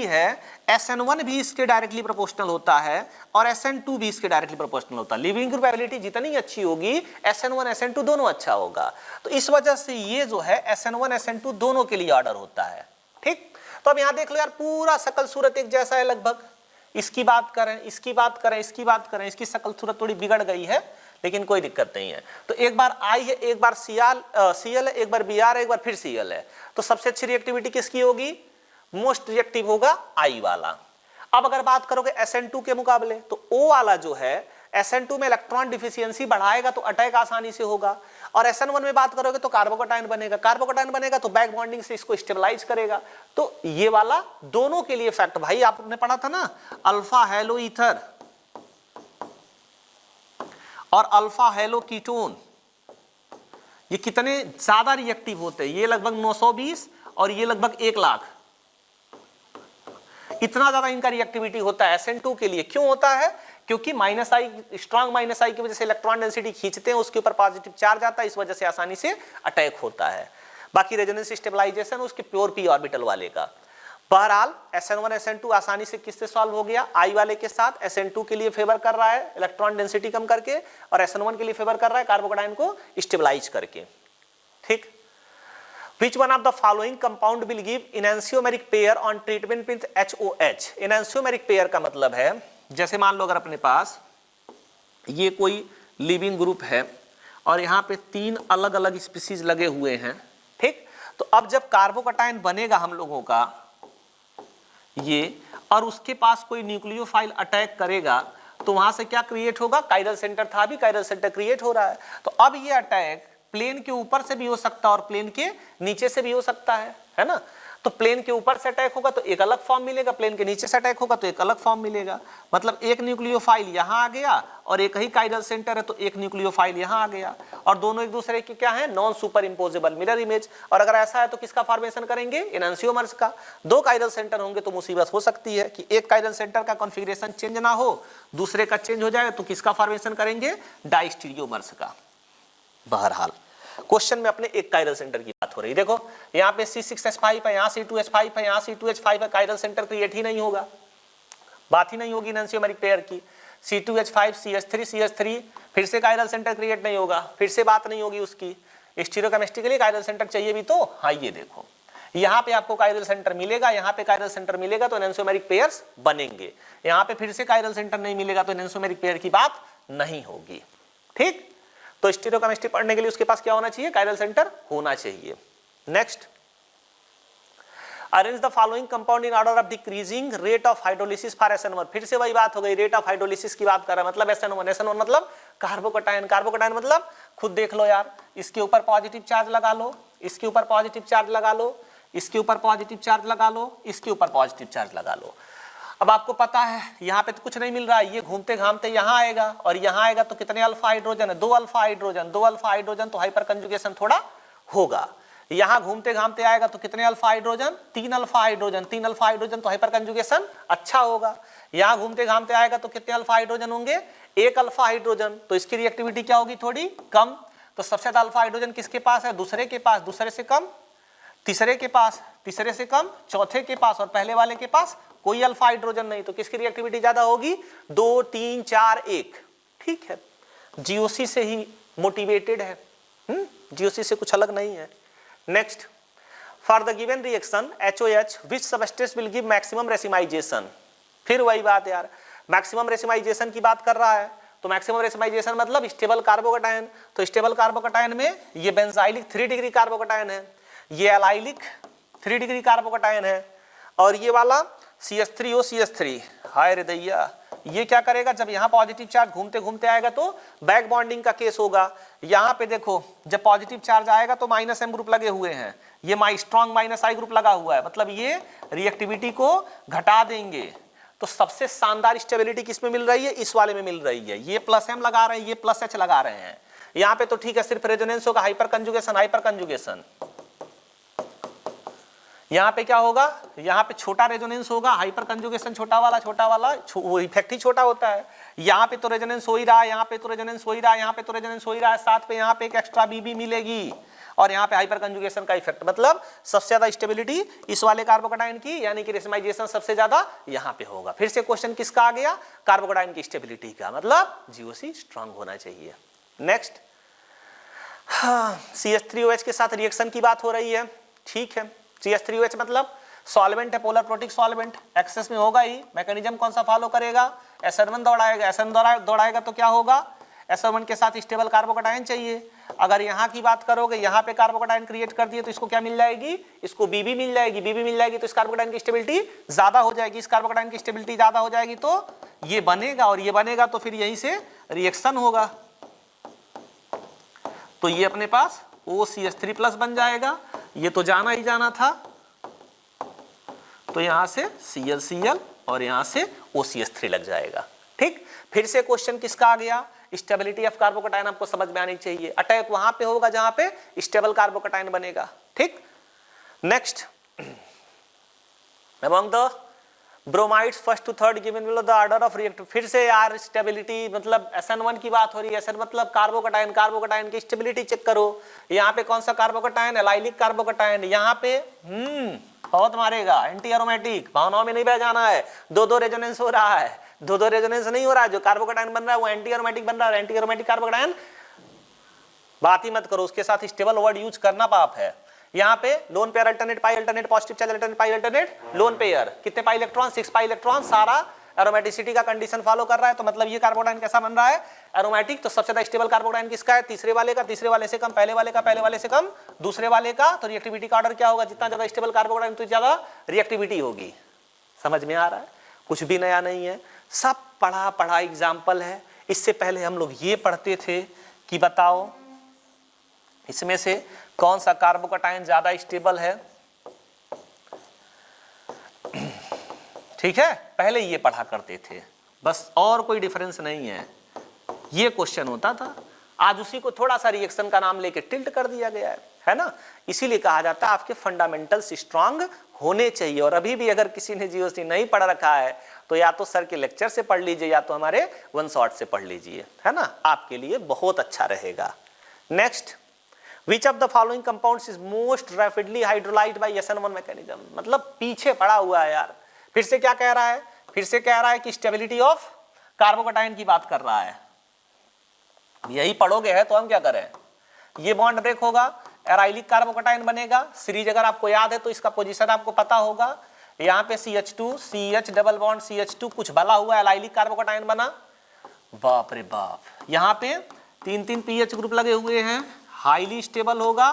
है, SN1 भी इसके डायरेक्टली प्रोपोर्शनल होता है और SN2 भी इसके डायरेक्टली प्रोपोर्शनल होता है। लीविंग ग्रुप एबिलिटी जितनी अच्छी होगी, SN1 SN2 दोनों अच्छा होगा। तो इस वजह से ये जो है SN1 SN2 दोनों के लिए ऑर्डर होता है। ठीक, तो अब यहां देख लो यार, पूरा शकल सूरत एक जैसा है लगभग। इसकी बात करें, इसकी बात करें, इसकी बात करें, इसकी शकल सूरत थोड़ी बिगड़ गई है, लेकिन कोई दिक्कत नहीं है। तो एक बार आई है, एक बार Cl है, एक बार Br है, एक बार फिर Cl है। तो सबसे अच्छी रिएक्टिविटी किसकी होगी? मोस्ट रिएक्टिव होगा आई वाला। अब अगर बात करोगे SN2 के मुकाबले, तो O वाला जो है SN2 में इलेक्ट्रॉन डिफिशियंसी बढ़ाएगा तो अटैक आसानी से होगा, और SN1 में बात करोगे तो कार्बोकैटायन बनेगा, कार्बोकैटायन बनेगा तो बैक बॉन्डिंग से इसको स्टेबलाइज करेगा। तो ये वाला दोनों के लिए फैक्ट, भाई आपने पढ़ा था ना, अल्फा हेलो ईथर और अल्फा हेलो कीटोन, ये कितने ज्यादा रिएक्टिव होते हैं? ये लगभग 920 और ये लगभग 1 लाख, इतना ज्यादा इनका रिएक्टिविटी होता है SN2 के लिए। क्यों होता है? क्योंकि -I, स्ट्रॉन्ग -I की वजह से इलेक्ट्रॉन डेंसिटी खींचते हैं, उसके ऊपर पॉजिटिव चार्ज आता है, इस वजह से आसानी से अटैक होता है। बाकी रेजोनेंस स्टेबलाइजेशन उसके प्योर p ऑर्बिटल वाले का। बहरहाल SN1 SN2 आसानी से किससे सॉल्व हो गया? I वाले के साथ। SN2 के लिए फेवर कर रहा है इलेक्ट्रॉन डेंसिटी कम करके, और SN1 के लिए फेवर कर रहा है कार्बोकैटायन को स्टेबलाइज करके। ठीक, Which one of the following compound will give enantiomeric pair on treatment with HOH? enantiomeric pair का मतलब है, जैसे मान लो अगर अपने पास ये कोई लिविंग ग्रुप है और यहाँ पे 3 अलग अलग स्पीसीज लगे हुए हैं। ठीक, तो अब जब कार्बोकैटायन बनेगा हम लोगों का ये, और उसके पास कोई न्यूक्लियोफाइल अटैक करेगा, तो वहां से क्या क्रिएट होगा? कायरल सेंटर था, भी कायरल सेंटर क्रिएट हो रहा है। तो अब ये अटैक प्लेन के ऊपर से भी हो सकता है और प्लेन के नीचे से भी हो सकता है ना? तो प्लेन के ऊपर से अटैक होगा तो एक अलग फॉर्म मिलेगा, प्लेन के नीचे से अटैक होगा तो एक अलग फॉर्म मिलेगा। मतलब एक न्यूक्लियोफाइल यहाँ आ गया और एक ही कायरल सेंटर है तो एक न्यूक्लियोफाइल यहाँ आ गया, और दोनों एक दूसरे के क्या है? Non super imposable mirror image. और अगर ऐसा है तो किसका फॉर्मेशन करेंगे? एनांसियोमर्स का। 2 कायरल सेंटर होंगे तो मुसीबत हो सकती है कि एक कायरल सेंटर का कॉन्फ़िगरेशन चेंज ना हो, दूसरे का चेंज हो जाए, तो किसका फॉर्मेशन करेंगे? डाइस्टीरियोमर्स का। बहरहाल क्वेश्चन में अपने एक कायरल सेंटर की बात हो रही है। देखो यहाँ पे C6H5 है, यहाँ C2H5 है, यहाँ C2H5 है, कायरल सेंटर क्रिएट ही नहीं होगा, बात ही नहीं होगी एनांसियोमेरिक पेयर की। C2H5 CH3 CH3, फिर से कायरल सेंटर क्रिएट नहीं होगा, फिर से बात नहीं होगी उसकी। स्टीरियोकेमिस्ट्री के लिए कायरल सेंटर चाहिए भी तो, हाँ ये देखो यहाँ पे आपको कायरल सेंटर मिलेगा, यहाँ पे कायरल सेंटर मिलेगा तो एनांसियोमेरिक पेयर्स बनेंगे। यहाँ पे फिर से कायरल सेंटर नहीं मिलेगा तो एनांसियोमेरिक पेयर की बात नहीं होगी। ठीक, तो स्टीरियोकेमिस्ट्री पढ़ने के लिए उसके पास क्या होना चाहिए? कायरल सेंटर होना चाहिए। Next, arrange the following compound in order of decreasing rate of hydrolysis for SN1। फिर से वही बात हो गई, रेट ऑफ हाइड्रोलिसिस की बात कर रहा है, मतलब SN1 मतलब कार्बोकैटायन, कार्बोकैटायन मतलब खुद देख लो यार, इसके ऊपर पॉजिटिव चार्ज लगा लो, इसके ऊपर पॉजिटिव चार्ज लगा लो, इसके ऊपर पॉजिटिव चार्ज लगा लो, इसके ऊपर पॉजिटिव चार्ज लगा लो। अब आपको पता है यहाँ पे तो कुछ नहीं मिल रहा है, ये घूमते घामते यहाँ आएगा और यहाँ आएगा तो कितने अल्फा हाइड्रोजन है? 2 अल्फा हाइड्रोजन, 2 अल्फा हाइड्रोजन, तो हाइपर कंजुगेशन थोड़ा होगा। यहाँ घूमते घामते आएगा तो कितने alpha hydrogen? 3 alpha hydrogen, 3 alpha hydrogen, तो हाइपर कंजुगेशन अच्छा होगा। यहाँ घूमते घामते आएगा तो कितने अल्फा हाइड्रोजन होंगे? 1 अल्फा हाइड्रोजन, तो इसकी रिएक्टिविटी क्या होगी? थोड़ी कम। तो सबसे ज्यादा अल्फा हाइड्रोजन किसके पास है? दूसरे के पास, दूसरे से कम तीसरे के पास, तीसरे से कम चौथे के पास, और पहले वाले के पास कोई अल्फा हाइड्रोजन नहीं, तो किसकी रिएक्टिविटी ज्यादा होगी? 2 3 4 1। ठीक है, GOC से ही मोटिवेटेड है, जीओसी से कुछ अलग नहीं है। Next, for the given reaction HOH which substance will give maximum racemisation. फिर वही बात यार, मैक्सिमम रेसिमाइजेशन की बात कर रहा है, तो मैक्सिमम रेसिमाइजेशन मतलब स्टेबल कार्बोकैटायन। तो स्टेबल कार्बोकैटायन में ये बेंजाइलिक 3 डिग्री कार्बोकैटायन है, ये एलाइलिक 3 डिग्री कार्बोकैटायन है, और ये वाला CH3O CH3। हाय रे दैया, ये क्या करेगा, जब यहाँ पॉजिटिव चार्ज घूमते घूमते आएगा तो बैक बॉन्डिंग का केस होगा। यहाँ पे देखो जब पॉजिटिव चार्ज आएगा तो -M ग्रुप लगे हुए हैं, ये स्ट्रॉन्ग -I ग्रुप लगा हुआ है, मतलब ये रिएक्टिविटी को घटा देंगे। तो सबसे शानदार स्टेबिलिटी किस में मिल रही है, इस वाले में मिल रही है। ये +M लगा रहे हैं, ये +H लगा रहे हैं। यहाँ पे तो ठीक है, सिर्फ रेजोनेंस होगा, हाइपर कंजुगेशन। यहाँ पे क्या होगा, यहाँ पे छोटा रेजोनेंस होगा, हाइपर कंजुगेशन छोटा वाला वो इफेक्ट ही छोटा होता है। यहाँ पे तो रेजोनेंस हो ही रहा है, यहाँ पे तो रेजोनेंस हो ही रहा है, यहाँ पे तो रेजोनेंस हो ही रहा है, साथ पे यहाँ पे एक एक्स्ट्रा BB मिलेगी, और यहाँ पे हाइपर कंजुगेशन का इफेक्ट। मतलब सबसे ज्यादा स्टेबिलिटी इस वाले कार्बोकैटायन की, यानी कि रेसिमाइजेशन सबसे ज्यादा यहाँ पे होगा। फिर से क्वेश्चन किसका आ गया, कार्बोकैटायन की स्टेबिलिटी का, मतलब जीओसी स्ट्रांग होना चाहिए। नेक्स्ट, CH3OH के साथ रिएक्शन की बात हो रही है, ठीक है। CH3OH मतलब सॉल्वेंट है, पोलर प्रोटिक सॉल्वेंट, एक्सेस में होगा ही। मैकेनिज्म कौन सा फॉलो करेगा, SN1 दौड़ाएगा, SN दौड़ाएगा तो क्या होगा, SN1 के साथ स्टेबल कार्बोकैटायन चाहिए। अगर यहाँ की बात करोगे, यहाँ पे कार्बोकैटायन क्रिएट कर दिए तो इसको क्या मिल जाएगी, इसको BB मिल जाएगी। BB मिल जाएगी तो इस कार्बोकैटायन की स्टेबिलिटी ज्यादा हो जाएगी, इस कार्बोकैटायन की स्टेबिलिटी ज्यादा हो जाएगी तो ये बनेगा, और ये बनेगा तो फिर यहीं से रिएक्शन होगा, तो ये अपने पास OCH3+ बन जाएगा। ये तो जाना ही जाना था, तो यहां से Cl और यहां से OCH3 लग जाएगा। ठीक, फिर से क्वेश्चन किसका आ गया, स्टेबिलिटी ऑफ कार्बोकैटायन आपको समझ में आनी चाहिए। अटैक वहां पे होगा जहां पे स्टेबल कार्बोकैटायन बनेगा। ठीक, next, among the bromides first to third given below the order of reactive. फिर से यार स्टेबिलिटी मतलब SN1 की बात हो रही है, SN मतलब कार्बोकैटायन की स्टेबिलिटी चेक करो। यहाँ पे कौन सा कार्बोकैटायन, एलाइलिक कार्बोकैटायन। यहाँ पे बहुत मारेगा, एंटी एरोमेटिक, भावनाओं में नहीं बह जाना है। दो रेजोनेंस हो रहा है, दो रेजोनेंस नहीं हो रहा है, जो कार्बोकैटायन बन रहा है वो एंटी एरोमेटिक बन रहा है। एंटी एरोमेटिक कार्बोकैटायन बात ही मत करो, उसके साथ स्टेबल वर्ड यूज करना पाप है। यहाँ पे लोन पेयर अल्टरनेट, पाई अल्टरनेट, पॉजिटिव चार्ज अल्टरनेट, पाई अल्टरनेट, लोन पेयर, कितने पाई इलेक्ट्रॉन, 6 पाई इलेक्ट्रॉन, सारा एरोमेटिसिटी का कंडीशन फॉलो कर रहा है। तो मतलब ये कार्बोकैटायन कैसा बन रहा है, एरोमेटिक। तो सबसे ज्यादा स्टेबल कार्बोकैटायन किसका है, तीसरे वाले का, तीसरे वाले से कम पहले वाले का, पहले वाले से कम दूसरे वाले का। तो रिएक्टिविटी का ऑर्डर क्या होगा, जितना ज्यादा स्टेबल कार्बोकैटायन उतनी ज्यादा रिएक्टिविटी होगी। समझ में आ रहा है, कुछ भी नया नहीं है, सब पढ़ा एग्जाम्पल है। इससे पहले हम लोग ये पढ़ते थे कि बताओ इसमें से कौन सा कार्बोकैटायन ज्यादा स्टेबल है। ठीक है, पहले ये पढ़ा करते थे बस, और कोई डिफरेंस नहीं है। ये क्वेश्चन होता था, आज उसी को थोड़ा सा रिएक्शन का नाम लेके टिल्ट कर दिया गया है ना। इसीलिए कहा जाता है आपके फंडामेंटल्स स्ट्रांग होने चाहिए। और अभी भी अगर किसी ने जीओसी नहीं पढ़ रखा है तो या तो सर के लेक्चर से पढ़ लीजिए या तो हमारे वन शॉट से पढ़ लीजिए, है ना, आपके लिए बहुत अच्छा रहेगा। Next, Which of the following compounds is most rapidly hydrolyzed by SN1 mechanism। मतलब पीछे पड़ा हुआ है यार। फिर से क्या कह रहा है, फिर से कह रहा है कि स्टेबिलिटी ऑफ कार्बोकैटायन की बात कर रहा है। यही पढ़ोगे है तो हम क्या करें, ये बॉन्ड ब्रेक होगा, एराइलिक कार्बोकैटायन बनेगा। सीरीज अगर आपको याद है तो इसका पोजीशन आपको पता होगा। यहाँ पे CH2 CH double bond CH2 कुछ भला हुआ एलाइलिक कार्बोकैटायन बना। बाप रे बाप, यहाँ पे 3 पीएच ग्रुप लगे हुए हैं, हाईली स्टेबल होगा।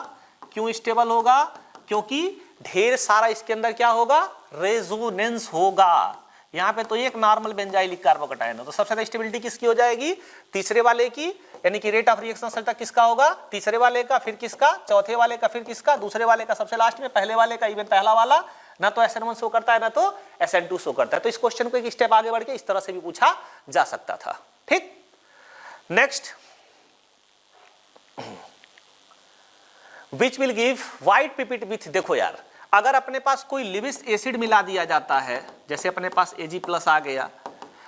क्यों स्टेबल होगा, क्योंकि ढेर सारा इसके अंदर क्या होगा, रेजोनेंस होगा। यहाँ पे तो एक नॉर्मल बेंजाइलिक कार्बोकैटायन है, तो सबसे ज्यादा स्टेबिलिटी किसकी हो जाएगी, तीसरे वाले की। यानी कि रेट ऑफ रिएक्शन सर तक किसका होगा, तीसरे वाले का, फिर किसका, चौथे वाले का, फिर किसका, दूसरे वाले का, सबसे लास्ट में पहले वाले का। इवन पहला वाला ना तो SN1 शो करता है ना तो SN2 शो करता है। तो इस क्वेश्चन को एक स्टेप आगे बढ़ के इस तरह से भी पूछा जा सकता था। ठीक, next, which will give white पिपिट विथ। देखो यार, अगर अपने पास कोई लिविस एसिड मिला दिया जाता है, जैसे अपने पास Ag+ आ गया,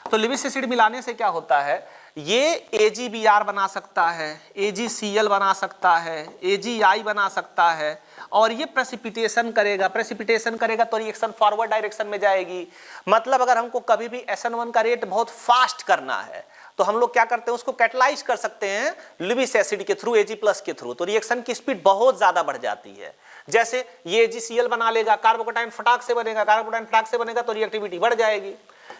तो लिविस एसिड मिलाने से क्या होता है, ये AgBr बना सकता है, AgCl बना सकता है, AgI बना सकता है, और ये प्रेसिपिटेशन करेगा तो रिएक्शन फॉरवर्ड डायरेक्शन में जाएगी। मतलब अगर हमको कभी भी SN1 का रेट बहुत फास्ट करना है तो हम लोग क्या करते हैं, उसको कैटलाइज कर सकते हैं लुईस एसिड के थ्रू, Ag+ के थ्रू, तो रिएक्शन की स्पीड बहुत ज्यादा बढ़ जाती है। जैसे ये AgCl बना लेगा, कार्बोकैटायन फटाक से बनेगा, कार्बोकैटायन फटाक से बनेगा तो रिएक्टिविटी बढ़ जाएगी।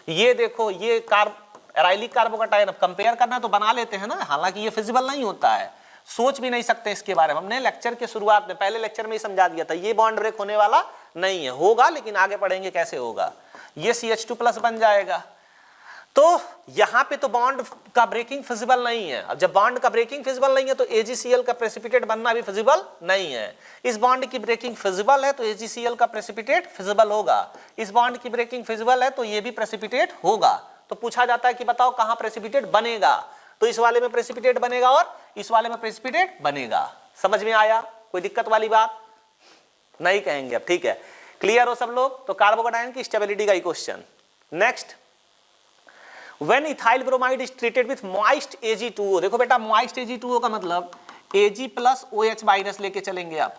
ये देखो ये एराइलिक कार्बोकैटायन, अब कंपेयर करना तो बना लेते हैं ना, हालांकि ये फिजिबल नहीं होता है, सोच भी नहीं सकते इसके बारे में। हमने लेक्चर के शुरुआत में पहले लेक्चर में ही समझा दिया था, ये बॉन्ड ब्रेक होने वाला नहीं है, होगा लेकिन आगे पढ़ेंगे कैसे होगा। ये CH2+ बन जाएगा। तो यहां पे तो बॉन्ड का ब्रेकिंग फिजिबल नहीं है। अब जब बॉन्ड का ब्रेकिंग फिजिबल नहीं है तो AgCl का प्रेसिपिटेट बनना भी फिजिबल नहीं है। इस बॉन्ड की ब्रेकिंग फिजिबल है तो AgCl का प्रेसिपिटेट फिजिबल होगा, इस बॉन्ड की ब्रेकिंग फिजिबल है तो ये भी प्रेसिपिटेट होगा। तो पूछा जाता है कि बताओ कहां प्रेसिपिटेट बनेगा, तो इस वाले में प्रेसिपिटेट बनेगा और इस वाले में प्रेसिपिटेट बनेगा। समझ में आया? कोई दिक्कत वाली बात नहीं कहेंगे अब, ठीक है, क्लियर हो सब लोग? तो कार्बोकैटायन की स्टेबिलिटी का ही question. Next, When ethyl bromide is treated with moist Ag2O, देखो बेटा moist Ag2O का मतलब Ag+ OH- लेके चलेंगे आप,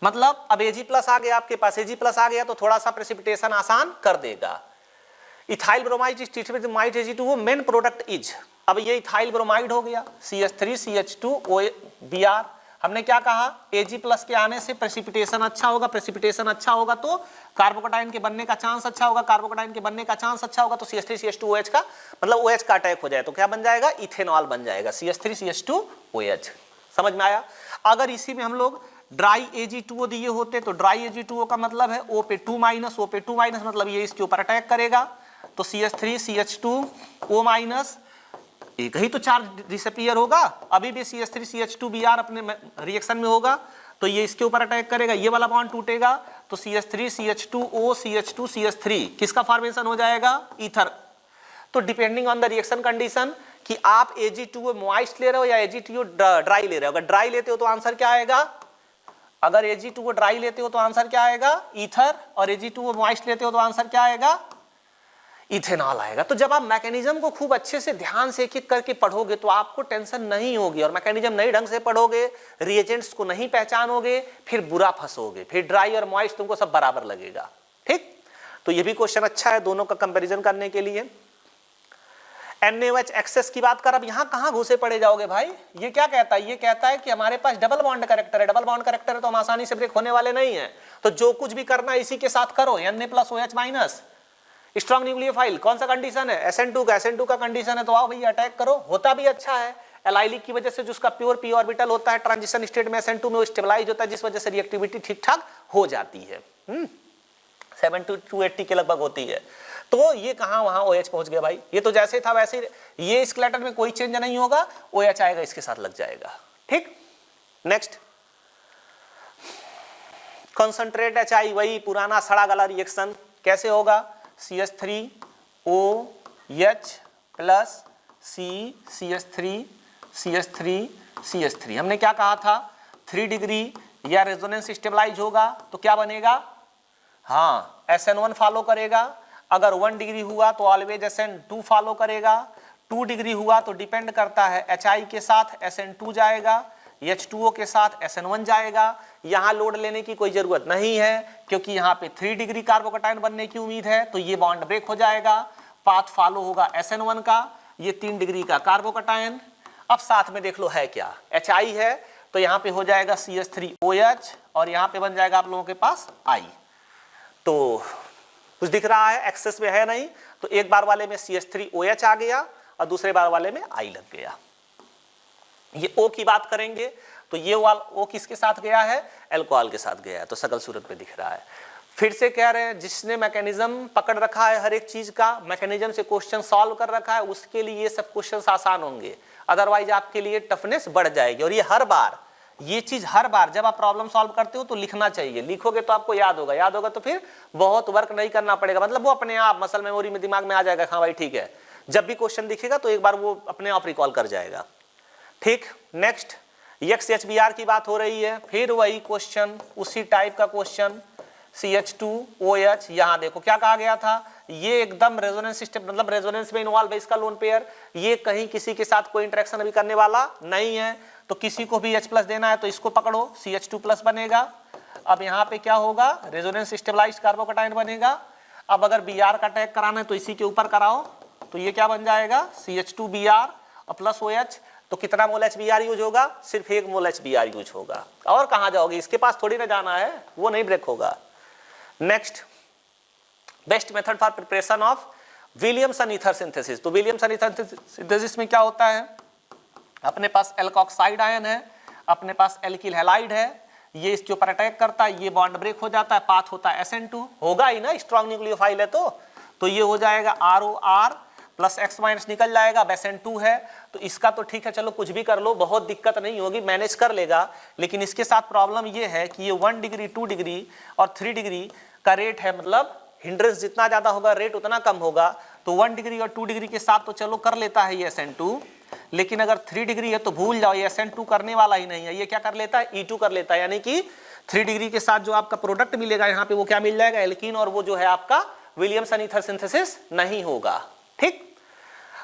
मतलब अब Ag+ आ गया आपके पास, Ag+ आ गया तो थोड़ा सा प्रेसिपिटेशन आसान कर देगा। Ethyl bromide is treated with moist Ag2O, main product is, अब ये इथाइल ब्रोमाइड हो गया, CH3CH2Br। हमने क्या कहा, Ag+ के आने से प्रेसिपिटेशन अच्छा होगा, प्रेसिपिटेशन अच्छा होगा तो कार्बोकैटायन के बनने का चांस अच्छा होगा, कार्बोकैटायन के बनने का चांस अच्छा होगा तो CH3CH2OH का मतलब OH का अटैक हो जाए तो क्या बन जाएगा, इथेनॉल बन जाएगा, CH3CH2OH। समझ में आया? अगर इसी में हम लोग ड्राई Ag2O दिए होते तो ड्राई Ag2O का मतलब है O पे 2-, O पे 2- मतलब ये इसके ऊपर अटैक करेगा तो CH3CH2O- एक ही तो चार्ज डिसअपीयर होगा, अभी भी CH3CH2Br अपने रिएक्शन में होगा तो ये इसके ऊपर अटैक करेगा, ये वाला बॉन्ड टूटेगा तो CH3CH2O CH2CH3 किसका फॉर्मेशन हो जाएगा, ईथर। तो depending on the reaction condition कि आप Ag2O मॉइस्ट ले रहे हो या Ag2O ड्राई ले रहे हो, अगर ड्राई लेते हो तो आंसर क्या आएगा, अगर Ag2O ड्राई लेते हो तो आंसर क्या आएगा, ईथर, और Ag2O मॉइस्ट लेते हो तो आंसर क्या आएगा, इथेनॉल आएगा। तो जब आप मैकेनिज्म को खूब अच्छे से ध्यान से एक एक करके पढ़ोगे तो आपको टेंशन नहीं होगी, और मैकेनिज्म नई ढंग से पढ़ोगे, रिएजेंट्स को नहीं पहचानोगे, फिर बुरा फंसोगे, फिर ड्राई और मॉइस्ट तुमको सब बराबर लगेगा। ठीक, तो ये भी क्वेश्चन अच्छा है दोनों का कंपैरिजन करने के लिए। NaOH एक्सेस की बात कर, अब यहां कहां घुसे पड़े जाओगे भाई, ये क्या कहता है, ये कहता है कि हमारे पास डबल बॉन्ड कैरेक्टर है, डबल बॉन्ड कैरेक्टर है तो हम आसानी से ब्रेक होने वाले नहीं है, तो जो कुछ भी करना है इसी के साथ करो, Na+OH-। स्ट्रॉन्ग न्यूक्लियोफाइल कौन सा कंडीशन है, SN2 का, SN2 का कंडीशन है तो आओ भैया अटैक करो, होता भी अच्छा है एलाइलिक की वजह से, जो उसका प्योर p ऑर्बिटल होता है ट्रांजिशन स्टेट में SN2 में वो स्टेबलाइज होता है, जिस वजह से रिएक्टिविटी ठीक ठाक हो जाती है, 7-280 के लगभग होती है। तो ये कहां वहां OH पहुंच गया भाई, ये तो जैसे था वैसे, ये स्केलेटन में कोई चेंज नहीं होगा, OH आएगा इसके साथ लग जाएगा। ठीक, नेक्स्ट, कॉन्सेंट्रेट HI, वही पुराना सड़ा गला रिएक्शन, कैसे होगा, CH3OH प्लस CH3 हमने क्या कहा था, 3 डिग्री या रेजोनेंस स्टेबलाइज होगा तो क्या बनेगा, हाँ SN1 फॉलो करेगा, अगर 1 डिग्री हुआ तो ऑलवेज SN2 फॉलो करेगा, 2 डिग्री हुआ तो डिपेंड करता है HI के साथ SN2 जाएगा, H2O के साथ SN1 जाएगा। यहां लोड लेने की कोई जरूरत नहीं है क्योंकि यहां पे 3 डिग्री कार्बोकैटायन बनने की उम्मीद है तो ये बॉन्ड ब्रेक हो जाएगा, पाथ फॉलो होगा SN1 का, ये 3 डिग्री का कार्बोकैटायन। अब साथ में देख लो है क्या, HI है तो यहां पे हो जाएगा CH3OH और यहां पे बन जाएगा आप लोगों के पास I। तो कुछ दिख रहा है, एक्सेस में है नहीं, तो एक बार वाले में CH3OH आ गया और दूसरे बार वाले में I लग गया। ये O की बात करेंगे तो ये वाला O किसके साथ गया है, अल्कोहल के साथ गया है, तो सकल सूरत में दिख रहा है। फिर से कह रहे हैं जिसने मैकेनिज्म पकड़ रखा है हर एक चीज का, मैकेनिज्म से क्वेश्चन सॉल्व कर रखा है, उसके लिए ये सब क्वेश्चन आसान होंगे, अदरवाइज आपके लिए टफनेस बढ़ जाएगी। और ये हर बार, ये चीज हर बार जब आप प्रॉब्लम सॉल्व करते हो तो लिखना चाहिए, लिखोगे तो आपको याद होगा, याद होगा तो फिर बहुत वर्क नहीं करना पड़ेगा, मतलब वो अपने आप मसल मेमोरी में दिमाग में आ जाएगा, हाँ भाई ठीक है, जब भी क्वेश्चन दिखेगा तो एक बार वो अपने आप रिकॉल कर जाएगा। ठीक, नेक्स्ट XHBr की बात हो रही है, फिर वही क्वेश्चन, उसी टाइप का क्वेश्चन, CH2OH। यहां देखो क्या कहा गया था, ये एकदम रेजोनेंस सिस्टम, मतलब रेजोनेंस में इन्वॉल्व है इसका लोन पेयर, ये कहीं किसी के साथ कोई इंटरेक्शन अभी करने वाला नहीं है, तो किसी को भी H+ देना है तो इसको पकड़ो, CH2+ बनेगा। अब यहाँ पे क्या होगा, रेजोनेंस स्टेबलाइज्ड कार्बोकैटायन बनेगा। अब अगर Br का अटैक कराना है तो इसी के ऊपर कराओ, तो ये क्या बन जाएगा, CH2Br और प्लस OH, तो कितना मोल HBr यूज होगा? सिर्फ 1 मोल HBr यूज होगा। और कहाँ जाओगे? इसके पास थोड़ी ना जाना है, वो नहीं ब्रेक होगा। Next, best method for preparation of Williamson ether synthesis. तो विलियमसन ईथर सिंथेसिस में क्या होता है? अपने पास एल्कोक्साइड आयन है, अपने पास एल्किल हैलाइड है, ये इसके ऊपर अटैक करता है, ये बॉन्ड ब्रेक हो जाता है, पाथ होता है SN2, होगा ही ना, स्ट्रॉन्ग न्यूक्लियोफाइल है तो ये हो जाएगा ROR प्लस X माइनस निकल जाएगा, SN2 है, तो इसका तो ठीक है, चलो कुछ भी कर लो, बहुत दिक्कत नहीं होगी, मैनेज कर लेगा। लेकिन इसके साथ प्रॉब्लम ये है कि ये 1 डिग्री 2 डिग्री और 3 डिग्री का रेट है, मतलब हिंड्रेंस जितना ज़्यादा होगा रेट उतना कम होगा। तो 1 डिग्री और 2 डिग्री के साथ तो चलो कर लेता है ये SN2, लेकिन अगर 3 डिग्री है तो भूल जाओ, ये SN2 करने वाला ही नहीं है, ये क्या कर लेता है? E2 कर लेता है। यानी कि 3 डिग्री के साथ जो आपका प्रोडक्ट मिलेगा यहाँ पे वो क्या मिल जाएगा? एल्कीन, और वो जो है आपका विलियमसन ईथर सिंथेसिस नहीं होगा। ठीक,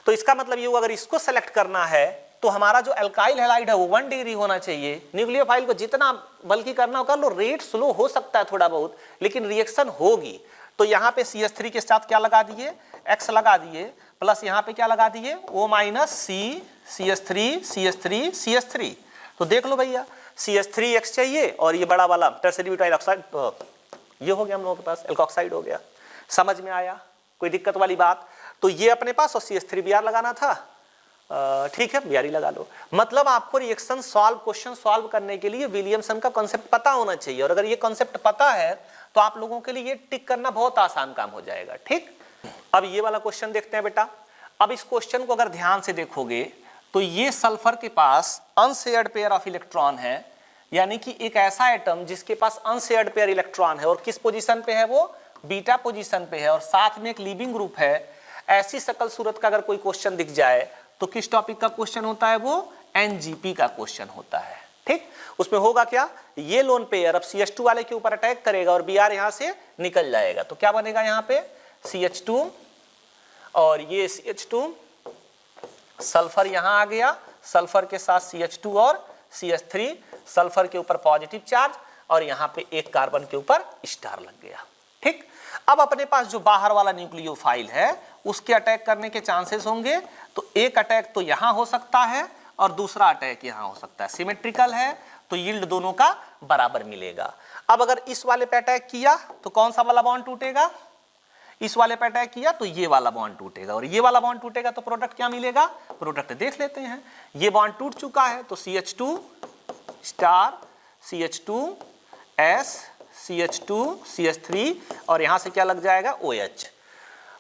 तो इसका मतलब ये होगा अगर इसको सेलेक्ट करना है तो हमारा जो एल्काइल हैलाइड है वो 1 डिग्री होना चाहिए। न्यूक्लियोफाइल को जितना बल्कि करना हो कर लो, रेट स्लो हो सकता है थोड़ा बहुत, लेकिन रिएक्शन होगी। तो यहाँ पे CH3 के साथ क्या लगा दिए? X लगा दिए, प्लस यहाँ पे क्या लगा दिए? O माइनस C, CH3 तो देख लो भैया, CH3X चाहिए और ये बड़ा वाला टर्शियरी ब्यूटाइल ऑक्साइड, ये हो गया हम लोगों के पास, एल्कोक्साइड हो गया। समझ में आया? कोई दिक्कत वाली बात? तो ये अपने पास और CH3Br लगाना था, ठीक है, Br ही लगा लो। मतलब आपको रिएक्शन सॉल्व, क्वेश्चन सॉल्व करने के लिए विलियमसन का कॉन्सेप्ट पता होना चाहिए, और अगर ये कॉन्सेप्ट पता है तो आप लोगों के लिए ये टिक करना बहुत आसान काम हो जाएगा। ठीक, अब ये वाला क्वेश्चन देखते हैं बेटा। अब इस क्वेश्चन को अगर ध्यान से देखोगे तो ये सल्फर के पास अनशेयर्ड पेयर ऑफ इलेक्ट्रॉन है, यानी कि एक ऐसा एटम जिसके पास अनशेयर्ड पेयर इलेक्ट्रॉन है, और किस पोजीशन पे है? वो बीटा पोजीशन पे है, और साथ में एक लीविंग ग्रुप है। ऐसी शकल सूरत का अगर कोई क्वेश्चन दिख जाए तो किस टॉपिक का क्वेश्चन होता है? वो NGP का क्वेश्चन होता है। ठीक, उसमें होगा क्या? ये लोन पेयर अब CH2 वाले के ऊपर अटैक करेगा और Br यहां से निकल जाएगा, तो क्या बनेगा यहाँ पे? CH2 और ये CH2, सल्फर यहां आ गया, सल्फर के साथ CH2 और CH3, सल्फर के ऊपर पॉजिटिव चार्ज और यहाँ पे एक कार्बन के ऊपर स्टार लग गया। ठीक, अब अपने पास जो बाहर वाला न्यूक्लियोफाइल है उसके अटैक करने के चांसेस होंगे, तो एक अटैक तो यहां हो सकता है और दूसरा अटैक यहां हो सकता है। सिमेट्रिकल है तो यील्ड दोनों का बराबर मिलेगा। अब अगर इस वाले पे अटैक किया तो कौन सा वाला बॉन्ड टूटेगा? इस वाले पे अटैक किया तो ये वाला बॉन्ड टूटेगा, और ये वाला बॉन्ड टूटेगा तो प्रोडक्ट क्या मिलेगा? प्रोडक्ट देख लेते हैं। ये बॉन्ड टूट चुका है तो CH2 star, CH2S, CH2, CH3 और यहां से क्या लग जाएगा? OH।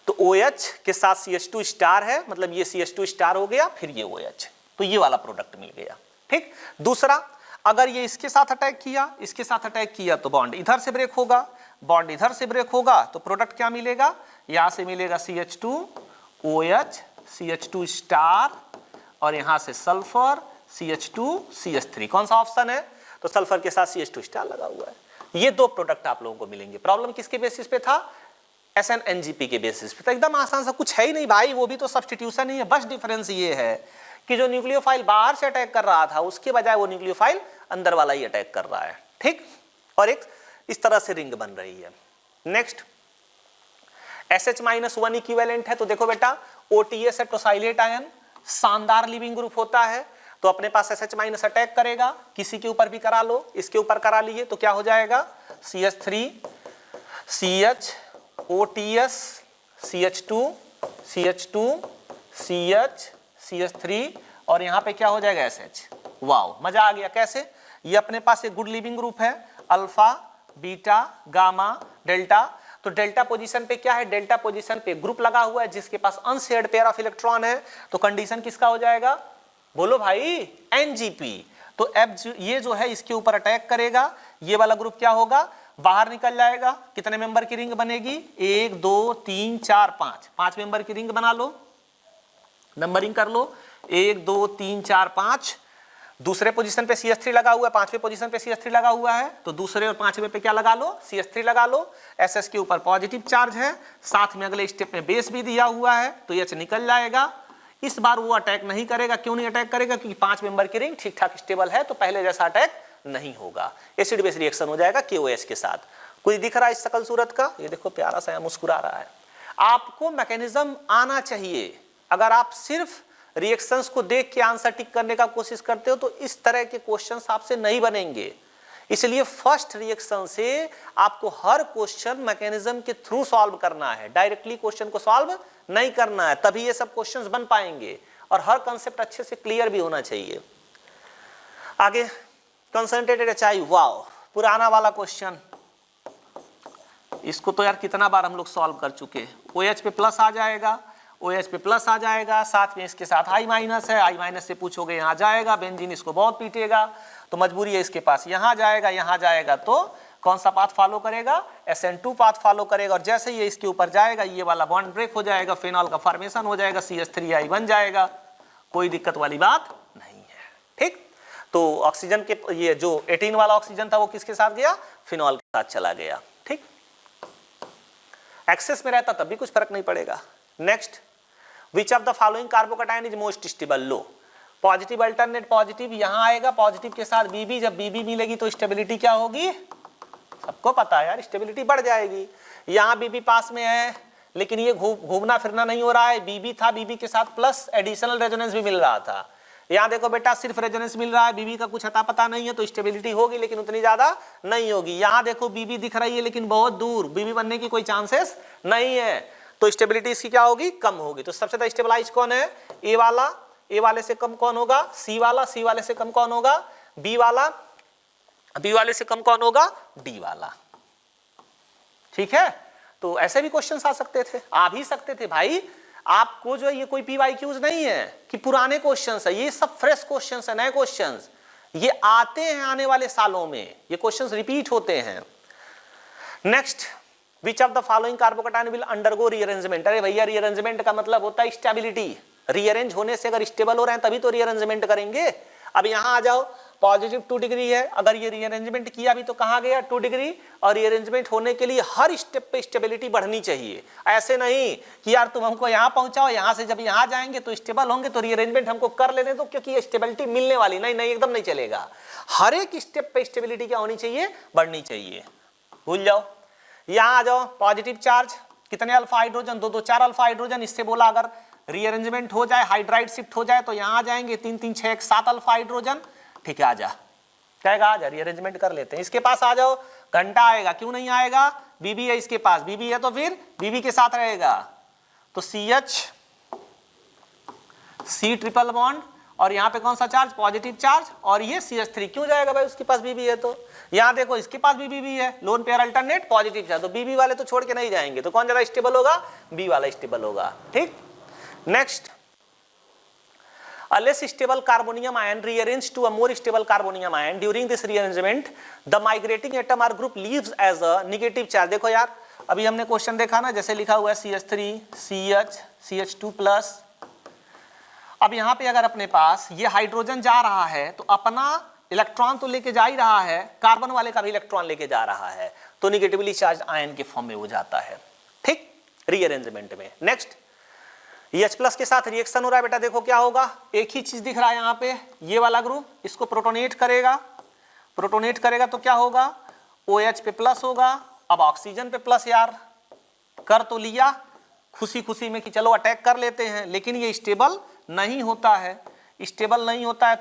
तो OH के साथ CH2 स्टार है, मतलब ये CH2 स्टार हो गया, फिर ये OH, तो ये वाला प्रोडक्ट मिल गया। ठीक, दूसरा, अगर ये इसके साथ अटैक किया, इसके साथ अटैक किया तो बॉन्ड इधर से ब्रेक होगा, बॉन्ड इधर से ब्रेक होगा तो प्रोडक्ट क्या मिलेगा? यहां से मिलेगा CH2 OH, CH2 स्टार और यहां से सल्फर CH2 CH3। कौन सा ऑप्शन है? तो सल्फर के साथ CH2 स्टार लगा हुआ है। ये दो प्रोडक्ट आप लोगों को मिलेंगे। प्रॉब्लम किसके बेसिस पे था? SN-NGP के बेसिस पे। तो एकदम आसान सा कुछ है ही नहीं भाई, वो भी तो सब्स्टिट्यूशन ही है। बस डिफरेंस ये है कि जो न्यूक्लियोफाइल बाहर से अटैक कर रहा था उसके बजाय वो न्यूक्लियोफाइल अंदर वाला ही अटैक कर रहा है। ठीक, और एक इस तरह से रिंग बन रही है। नेक्स्ट, SH-1 इक्विवेलेंट है, तो देखो बेटा OTS है टोसाइलेट आयन, शानदार लिविंग ग्रुप होता है, तो अपने पास SH- अटैक करेगा, किसी के ऊपर भी करा लो, इसके ऊपर करा लिए तो क्या हो जाएगा? CH3 CH OTS CH2 CH2 CH CH3 और यहाँ पे क्या हो जाएगा? SH। वाओ, मजा आ गया। कैसे? ये अपने पास एक गुड लिविंग ग्रुप है, अल्फा बीटा गामा डेल्टा। तो डेल्टा पोजीशन पे क्या है? डेल्टा पोजीशन पे ग्रुप लगा हुआ है जिसके पास अनशेयर्ड पेयर ऑफ इलेक्ट्रॉन है, तो कंडीशन किसका हो जाएगा? बोलो भाई, NGP। तो अब ये जो है इसके ऊपर अटैक करेगा, ये वाला ग्रुप क्या होगा? बाहर निकल जाएगा। कितने मेंबर की रिंग बनेगी? 1 2 3 4 5, 5 मेंबर की रिंग बना लो, नंबरिंग कर लो, 1 2 3 4 5। दूसरे पोजीशन पे CH3 लगा हुआ है, पांचवें पोजीशन पे CH3 लगा हुआ है, तो दूसरे और पांचवें पे क्या लगा लो? CH3 लगा लो। SS के ऊपर पॉजिटिव चार्ज है, साथ में अगले स्टेप में बेस भी दिया हुआ है, तो H निकल जाएगा। इस बार वो अटैक नहीं करेगा। क्यों नहीं अटैक करेगा? क्योंकि 5 मेंबर की रिंग ठीक ठाक स्टेबल है, तो पहले जैसा अटैक नहीं होगा। एसिड बेस रिएक्शन हो जाएगा KOH के साथ। कुछ दिख रहा है इस शकल सूरत का? ये देखो प्यारा सा मुस्कुरा रहा है। आपको मैकेनिज्म आना चाहिए। अगर आप सिर्फ रिएक्शंस को देख के आंसर टिक करने का कोशिश करते हो तो इस तरह के क्वेश्चंस आपसे नहीं बनेंगे। इसलिए फर्स्ट रिएक्शन से आपको हर क्वेश्चन मैकेनिज्म के थ्रू सॉल्व करना है, डायरेक्टली क्वेश्चन को सॉल्व नहीं करना है, तभी ये सब क्वेश्चंस बन पाएंगे और हर कंसेप्ट अच्छे से क्लियर भी होना चाहिए। आगे कंसंट्रेटेड एचआई, वाओ पुराना वाला क्वेश्चन, इसको तो यार कितना बार हम लोग सॉल्व कर चुके। OH पे प्लस आ जाएगा, OH पे प्लस आ जाएगा, साथ में इसके साथ I माइनस है, I माइनस से पूछोगे यहाँ जाएगा, बेंजीन इसको बहुत पीटेगा तो मजबूरी है इसके पास यहाँ जाएगा तो कौन सा पाथ फॉलो करेगा, SN2 पाथ फॉलो करेगा और जैसे ये इसके ऊपर जाएगा ये वाला बॉन्ड ब्रेक हो जाएगा, फिनॉल का फॉर्मेशन हो जाएगा, CH3I बन जाएगा, कोई दिक्कत वाली बात नहीं है। ठीक, तो ऑक्सीजन के ये जो 18 वाला ऑक्सीजन था वो किसके साथ गया, फिनॉल के साथ चला गया। ठीक, एक्सेस में रहता तब भी कुछ फर्क नहीं पड़ेगा। Next, which of the following carbocation is most stable, low positive alternate positive यहाँ आएगा, पॉजिटिव के साथ बीबी, जब बीबी मिलेगी तो स्टेबिलिटी क्या होगी, सबको पता है यार, स्टेबिलिटी बढ़ जाएगी। यहाँ बीबी पास में है लेकिन ये घूमना फिरना नहीं हो रहा है, बीबी था, बीबी के साथ प्लस एडिशनल रेजोनेंस भी मिल रहा था। यहाँ देखो बेटा सिर्फ रेजोनेंस मिल रहा है, बीबी का कुछ अता पता नहीं है तो स्टेबिलिटी होगी लेकिन उतनी ज्यादा नहीं होगी। यहाँ देखो बीबी दिख रही है लेकिन बहुत दूर, बीबी बनने की कोई चांसेस नहीं है तो स्टेबिलिटी इसकी क्या होगी, कम होगी। तो सबसे ज्यादा स्टेबलाइज कौन है, ए वाला, ए वाले से कम कौन होगा, सी वाला, सी वाले से कम कौन होगा, बी वाला, बी वाले से कम कौन होगा, डी वाला। ठीक है, तो ऐसे भी क्वेश्चंस आ सकते थे, आ भी सकते थे भाई। आपको जो है ये कोई PYQs नहीं है कि पुराने क्वेश्चंस है, ये सब फ्रेश क्वेश्चंस है, नए क्वेश्चंस, ये आते हैं आने वाले सालों में, ये क्वेश्चंस रिपीट होते हैं। Next, which of the following carbocation will undergo rearrangement, अरे भैया रीअरेंजमेंट का मतलब होता है स्टेबिलिटी, रीअरेंज होने से अगर स्टेबल हो रहे हैं तभी तो रीअरेंजमेंट करेंगे। अब यहाँ आ जाओ, पॉजिटिव 2 डिग्री है, अगर ये रीअरेंजमेंट किया भी तो कहाँ गया 2 डिग्री, और रीअरेंजमेंट होने के लिए हर स्टेप पे स्टेबिलिटी बढ़नी चाहिए। ऐसे नहीं कि यार तुम हमको यहाँ पहुंचाओ, यहाँ से जब यहाँ जाएंगे तो स्टेबल होंगे तो रीअरेंजमेंट हमको कर लेने दो क्योंकि ये स्टेबिलिटी मिलने वाली नहीं, नहीं एकदम नहीं चलेगा। हर एक स्टेप पे स्टेबिलिटी क्या होनी चाहिए, बढ़नी चाहिए। भूल जाओ, यहाँ आ जाओ, पॉजिटिव चार्ज कितने अल्फा हाइड्रोजन, 2 2 4 अल्फा हाइड्रोजन, इससे बोला अगर रीअरेंजमेंट हो जाए, हाइड्राइड शिफ्ट हो जाए तो यहाँ आ जाएंगे 3 3 6 1 7 अल्फा हाइड्रोजन। ठीक है, आजा कहेगा आजा रीअरेंजमेंट कर लेते हैं। इसके पास आ जाओ, घंटा आएगा, क्यों नहीं आएगा, बीबी है इसके पास, बीबी है तो फिर बीबी के साथ रहेगा तो CH C ट्रिपल बॉन्ड और यहाँ पे कौन सा चार्ज, पॉजिटिव चार्ज, और ये CH3 क्यों जाएगा भाई, उसके पास बीबी है तो। यहाँ देखो इसके पास भी बीबी है, lone pair alternate positive charge, तो बीबी वाले तो छोड़ के नहीं जाएंगे, तो कौन ज्यादा स्टेबल होगा, बी वाला स्टेबल होगा। ठीक, next, a less stable carbonium ion rearranges to a more stable carbonium ion. During this rearrangement, the migrating atom or group leaves as a negative charge. देखो यार, अभी हमने क्वेश्चन देखा ना, जैसे लिखा हुआ है CH3, CH, CH2+। अब यहाँ पे अगर अपने पास ये हाइड्रोजन जा रहा है तो अपना इलेक्ट्रॉन तो लेके जा ही रहा है, कार्बन वाले का भी इलेक्ट्रॉन लेके जा रहा है, तो निगेटिवली चार्ज आयन के फॉर्म में हो जाता है। ठीक, रीअरेंजमेंट में। नेक्स्ट, H+ के साथ रिएक्शन हो रहा है बेटा, देखो क्या होगा, एक ही चीज दिख रहा है यहाँ पे, ये वाला ग्रुप इसको प्रोटोनेट करेगा, प्रोटोनेट करेगा तो क्या होगा, OH पे प्लस होगा। अब ऑक्सीजन पे प्लस यार कर तो लिया खुशी खुशी में कि चलो अटैक कर लेते हैं, लेकिन ये स्टेबल नहीं होता है, स्टेबल नहीं होता है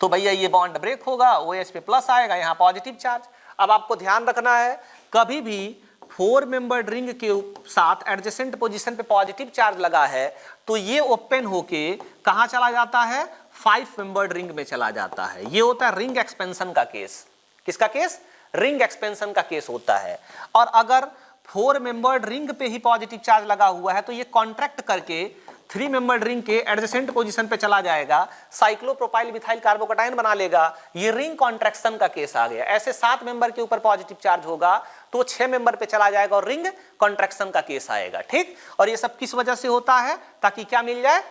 तो भैया ये बॉन्ड ब्रेक होगा, OH पे प्लस आएगा, यहाँ पॉजिटिव चार्ज। अब आपको ध्यान रखना है, कभी भी 4 मेंबर्ड रिंग के साथ एडजेसेंट पोजीशन पे पॉजिटिव चार्ज लगा है तो ये ओपन होके कहां चला जाता है, 5 मेंबर्ड रिंग में चला जाता है। ये होता है रिंग एक्सपेंशन का केस। किसका केस, रिंग एक्सपेंशन का केस होता है। और अगर 4 मेंबर्ड रिंग पे ही पॉजिटिव चार्ज लगा हुआ है तो ये कॉन्ट्रैक्ट करके 3 मेंबर्ड रिंग के एडजेसेंट पोजीशन पे चला जाएगा, साइक्लोप्रोपाइल मिथाइल कार्बोकैटायन बना लेगा, ये रिंग कॉन्ट्रैक्शन का केस आ गया। ऐसे 7 मेंबर के ऊपर पॉजिटिव चार्ज होगा तो 6 मेंबर पे चला जाएगा और रिंग कॉन्ट्रैक्शन का केस आएगा। ठीक, और ये सब किस वजह से होता है, ताकि क्या मिल जाए,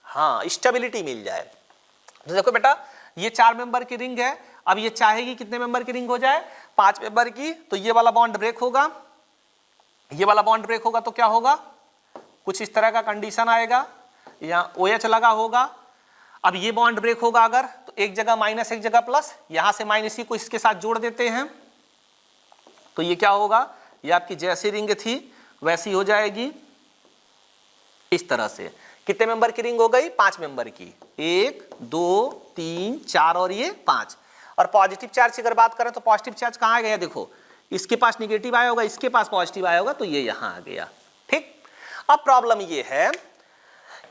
हाँ स्टेबिलिटी मिल जाए। तो देखो बेटा ये 4 मेंबर की रिंग है, अब ये चाहेगी कितने मेंबर की रिंग हो जाए, 5 मेंबर की, तो ये वाला बॉन्ड ब्रेक होगा, ये वाला बॉन्ड ब्रेक होगा तो क्या होगा, कुछ इस तरह का कंडीशन आएगा, यहाँ OH लगा होगा। अब ये बॉन्ड ब्रेक होगा अगर, तो एक जगह माइनस एक जगह प्लस, यहां से माइनस को इसके साथ जोड़ देते हैं तो ये क्या होगा, ये आपकी जैसी रिंग थी वैसी हो जाएगी। इस तरह से। कितने मेंबर की रिंग हो गई? 5 मेंबर की, 1 2 3 4 और ये 5। और पॉजिटिव चार्ज की अगर बात करें तो पॉजिटिव चार्ज कहाँ गया? देखो इसके पास निगेटिव आया होगा, इसके पास पॉजिटिव आया होगा, तो ये यहां आ गया। ठीक, अब प्रॉब्लम ये है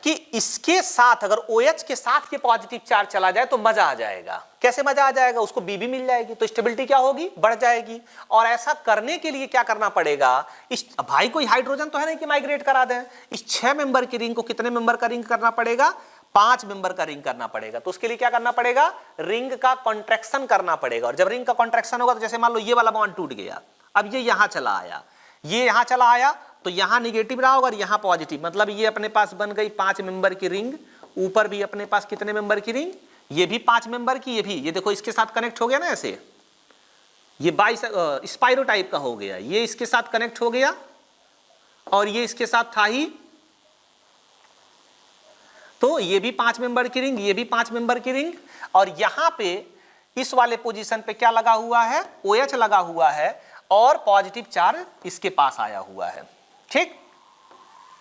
कि इसके साथ अगर OH के साथ के पॉजिटिव चार्ज चला जाए तो मजा आ जाएगा। कैसे मजा आ जाएगा? उसको B भी मिल जाएगी, तो स्टेबिलिटी क्या होगी? बढ़ जाएगी। और ऐसा करने के लिए क्या करना पड़ेगा? इस भाई कोई हाइड्रोजन तो है नहीं कि माइग्रेट करा दें। इस 6 मेंबर की रिंग को कितने मेंबर का रिंग करना पड़ेगा? 5 मेंबर का रिंग करना पड़ेगा। तो उसके लिए क्या करना पड़ेगा? रिंग का कॉन्ट्रैक्शन करना पड़ेगा। और जब रिंग का कॉन्ट्रैक्शन होगा तो जैसे मान लो ये वाला बॉन्ड टूट गया, अब ये यहां चला आया, ये यहां चला आया, तो यहां निगेटिव रहा होगा और यहां पॉजिटिव, मतलब ये अपने पास बन गई 5 मेंबर की रिंग। ऊपर भी अपने पास कितने मेंबर की रिंग? ये भी 5 मेंबर की, ये भी, ये देखो इसके साथ कनेक्ट हो गया ना ऐसे, ये स्पाइरो टाइप का हो गया, ये इसके साथ कनेक्ट हो गया और ये इसके साथ था ही, तो ये भी 5 मेंबर की रिंग, ये भी 5 मेंबर की रिंग। और यहां पे इस वाले पोजीशन पे क्या लगा हुआ है? OH लगा हुआ है और पॉजिटिव चार्ज इसके पास आया हुआ है। ठीक,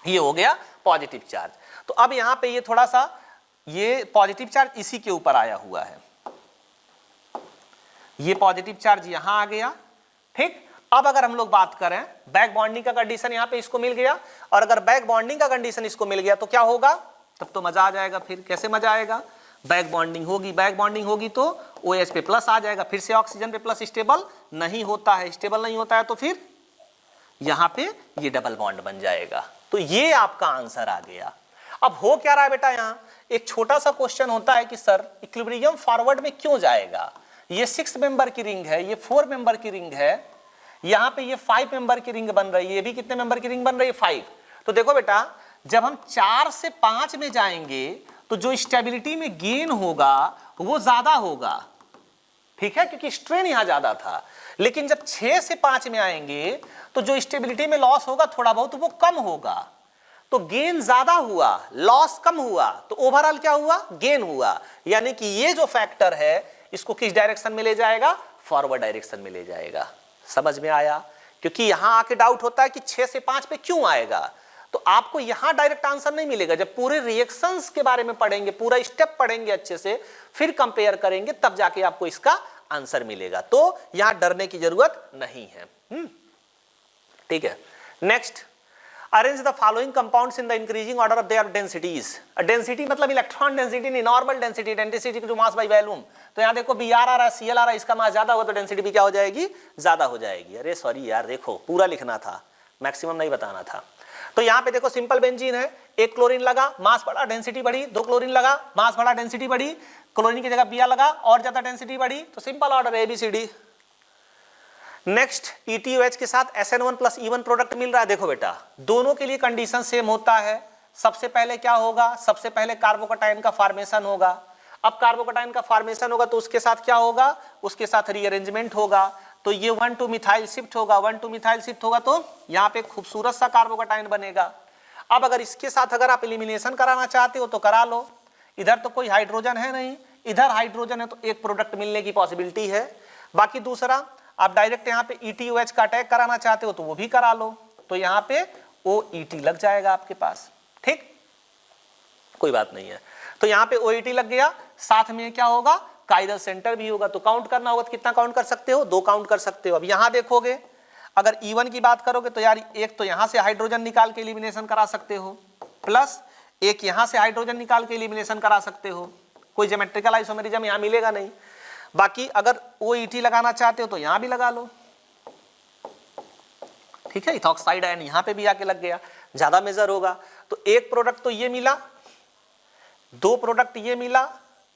ये हो गया पॉजिटिव चार्ज। तो अब यहां पे ये थोड़ा सा, ये पॉजिटिव चार्ज इसी के ऊपर आया हुआ है, ये पॉजिटिव चार्ज यहां आ गया। ठीक, अब अगर हम लोग बात करें बैक बॉन्डिंग का कंडीशन, यहां पे इसको मिल गया, और अगर बैक बॉन्डिंग का कंडीशन इसको मिल गया तो क्या होगा? तब तो मजा आ जाएगा। फिर कैसे मजा आएगा? बैक बॉन्डिंग होगी, बैक बॉन्डिंग होगी तो OH पे प्लस आ जाएगा, फिर से ऑक्सीजन पे प्लस स्टेबल नहीं होता है, स्टेबल नहीं होता है तो फिर यहां पे ये डबल बॉन्ड बन जाएगा। तो ये आपका आंसर आ गया। अब हो क्या रहा है बेटा? यहां एक छोटा सा क्वेश्चन होता है कि सर इक्विलिब्रियम फॉरवर्ड में क्यों जाएगा? ये 6 मेंबर की रिंग है, ये 4 मेंबर की रिंग है, यहां पे ये 5 मेंबर की रिंग बन रही है, ये भी कितने मेंबर की रिंग बन रही है? 5। तो देखो बेटा, जब हम 4 से 5 में जाएंगे तो जो स्टेबिलिटी में गेन होगा वो ज्यादा होगा, ठीक है, क्योंकि स्ट्रेन यहां ज्यादा था। लेकिन जब 6 से 5 में आएंगे तो जो स्टेबिलिटी में लॉस होगा थोड़ा बहुत वो कम होगा, तो गेन ज्यादा हुआ, लॉस कम हुआ, तो ओवरऑल क्या हुआ? गेन हुआ। यानी कि ये जो फैक्टर है इसको किस डायरेक्शन में ले जाएगा? फॉरवर्ड डायरेक्शन में ले जाएगा। समझ में आया? क्योंकि यहां आके डाउट होता है कि 6 से 5 पे क्यों आएगा, तो आपको यहां डायरेक्ट आंसर नहीं मिलेगा। जब पूरे रिएक्शंस के बारे में पढ़ेंगे, पूरा स्टेप पढ़ेंगे अच्छे से, फिर कंपेयर करेंगे, तब जाके आपको इसका आंसर मिलेगा। तो यहां डरने की जरूरत नहीं है। ठीक है, next, arrange the following compounds in the increasing order of their densities. Density मतलब इलेक्ट्रॉन डेंसिटी नहीं, नॉर्मल डेंसिटी, डेंसिटी जो मास बाय वॉल्यूम। तो यहां देखो Br आ रहा है, Cl आ रहा है, इसका मास ज्यादा होगा तो डेंसिटी भी क्या हो जाएगी? ज्यादा हो जाएगी। अरे सॉरी यार, देखो पूरा लिखना था, मैक्सिमम नहीं बताना था। तो यहां पे देखो सिंपल बेंजीन है, एक क्लोरीन लगा, मास बढ़ा, डेंसिटी बढ़ी, 2 क्लोरीन लगा, मास बढ़ा, डेंसिटी बढ़ी, क्लोरीन की जगह Br लगा और ज्यादा डेंसिटी बढ़ी, तो simple order ABCD। Next, ETOH के साथ SN1 प्लस E1 प्रोडक्ट मिल रहा है। देखो बेटा, दोनों के लिए कंडीशन सेम होता है। सबसे पहले क्या होगा? सबसे पहले कार्बोकटायन का फॉर्मेशन होगा। अब कार्बोकटायन का फॉर्मेशन होगा तो उसके साथ क्या होगा? उसके साथ रीअरेंजमेंट होगा, तो ये 1 to मिथाइल शिफ्ट होगा, 1 to मिथाइल शिफ्ट होगा तो यहाँ पे खूबसूरत सा कार्बोकटायन बनेगा। अब अगर इसके साथ अगर आप एलिमिनेशन कराना चाहते हो तो करा लो। इधर तो कोई हाइड्रोजन है नहीं, इधर हाइड्रोजन है, तो एक प्रोडक्ट मिलने की पॉसिबिलिटी है। बाकी दूसरा, आप डायरेक्ट यहाँ पे ETOH का अटैक कराना चाहते हो तो वो भी करा लो, तो यहाँ पे OET लग जाएगा आपके पास। ठीक, कोई बात नहीं है। तो यहाँ पे OET लग गया, साथ में क्या होगा? काइरल सेंटर भी होगा। तो काउंट करना होगा तो कितना काउंट कर सकते हो? 2 काउंट कर सकते हो। अब यहां देखोगे, अगर E1 की बात करोगे तो यार एक तो यहां से हाइड्रोजन निकाल के एलिमिनेशन करा सकते हो, प्लस एक यहां से हाइड्रोजन निकाल के एलिमिनेशन करा सकते हो। कोई ज्योमेट्रिकल आइसोमेरिज्म यहां मिलेगा नहीं। बाकी अगर OET लगाना चाहते हो तो यहां भी लगा लो, ठीक है। इथॉक्साइड आयन यहां पे भी आके लग गया, ज्यादा मेजर होगा। तो एक प्रोडक्ट तो ये मिला, 2 प्रोडक्ट ये मिला,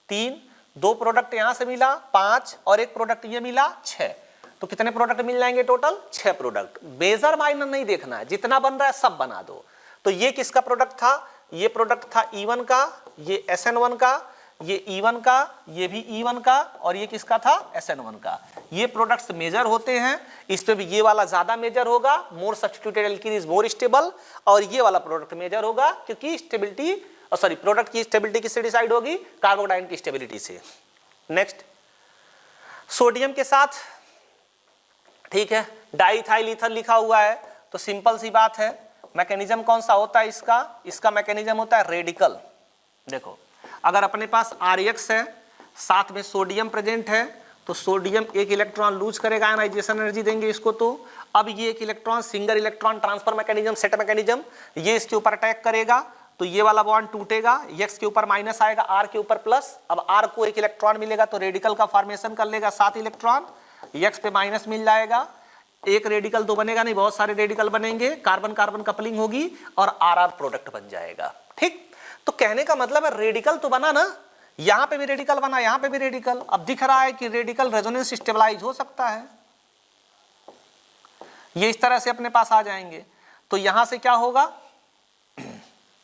3, 2 प्रोडक्ट यहां से मिला, 5, और एक प्रोडक्ट ये मिला, 6। तो कितने प्रोडक्ट मिल जाएंगे टोटल? 6 प्रोडक्ट। मेजर माइनर नहीं देखना है, जितना बन रहा है सब बना दो। तो ये किसका प्रोडक्ट था? ये प्रोडक्ट था E1 का, ये SN1 का, ये E1 का, ये भी E1 का, और ये किसका था? SN1 का। ये प्रोडक्ट्स मेजर होते हैं, इस पे भी ये वाला ज्यादा मेजर होगा, मोर substituted alkene is more stable, और ये वाला प्रोडक्ट मेजर होगा क्योंकि स्टेबिलिटी, सॉरी, प्रोडक्ट की स्टेबिलिटी किससे डिसाइड होगी? कार्बोकटायन की स्टेबिलिटी से। नेक्स्ट, सोडियम के साथ, ठीक है, डाइथाइल ईथर लिखा हुआ है, तो सिंपल सी बात है, मैकेनिज्म कौन सा होता है इसका मैकेनिज्म होता है रेडिकल। देखो अगर अपने पास RX है, साथ में सोडियम प्रेजेंट है, तो सोडियम एक इलेक्ट्रॉन लूज करेगा, आयनाइजेशन एनर्जी देंगे इसको। तो अब ये एक electron single electron transfer mechanism, set mechanism, ये इसके ऊपर अटैक करेगा, तो ये वाला बॉन्ड टूटेगा, X के ऊपर माइनस आएगा, R के ऊपर प्लस। अब R को एक इलेक्ट्रॉन मिलेगा तो रेडिकल का फॉर्मेशन कर लेगा 7 इलेक्ट्रॉन, X पे माइनस मिल जाएगा। एक रेडिकल तो बनेगा नहीं, बहुत सारे रेडिकल बनेंगे, कार्बन कार्बन कपलिंग होगी और RR प्रोडक्ट बन जाएगा। ठीक, तो कहने का मतलब है रेडिकल तो बना ना, यहां पे भी रेडिकल बना, यहां पे भी रेडिकल। अब दिख रहा है कि रेडिकल रेजोनेंस स्टेबलाइज हो सकता है, ये इस तरह से अपने पास आ जाएंगे। तो यहां से क्या होगा,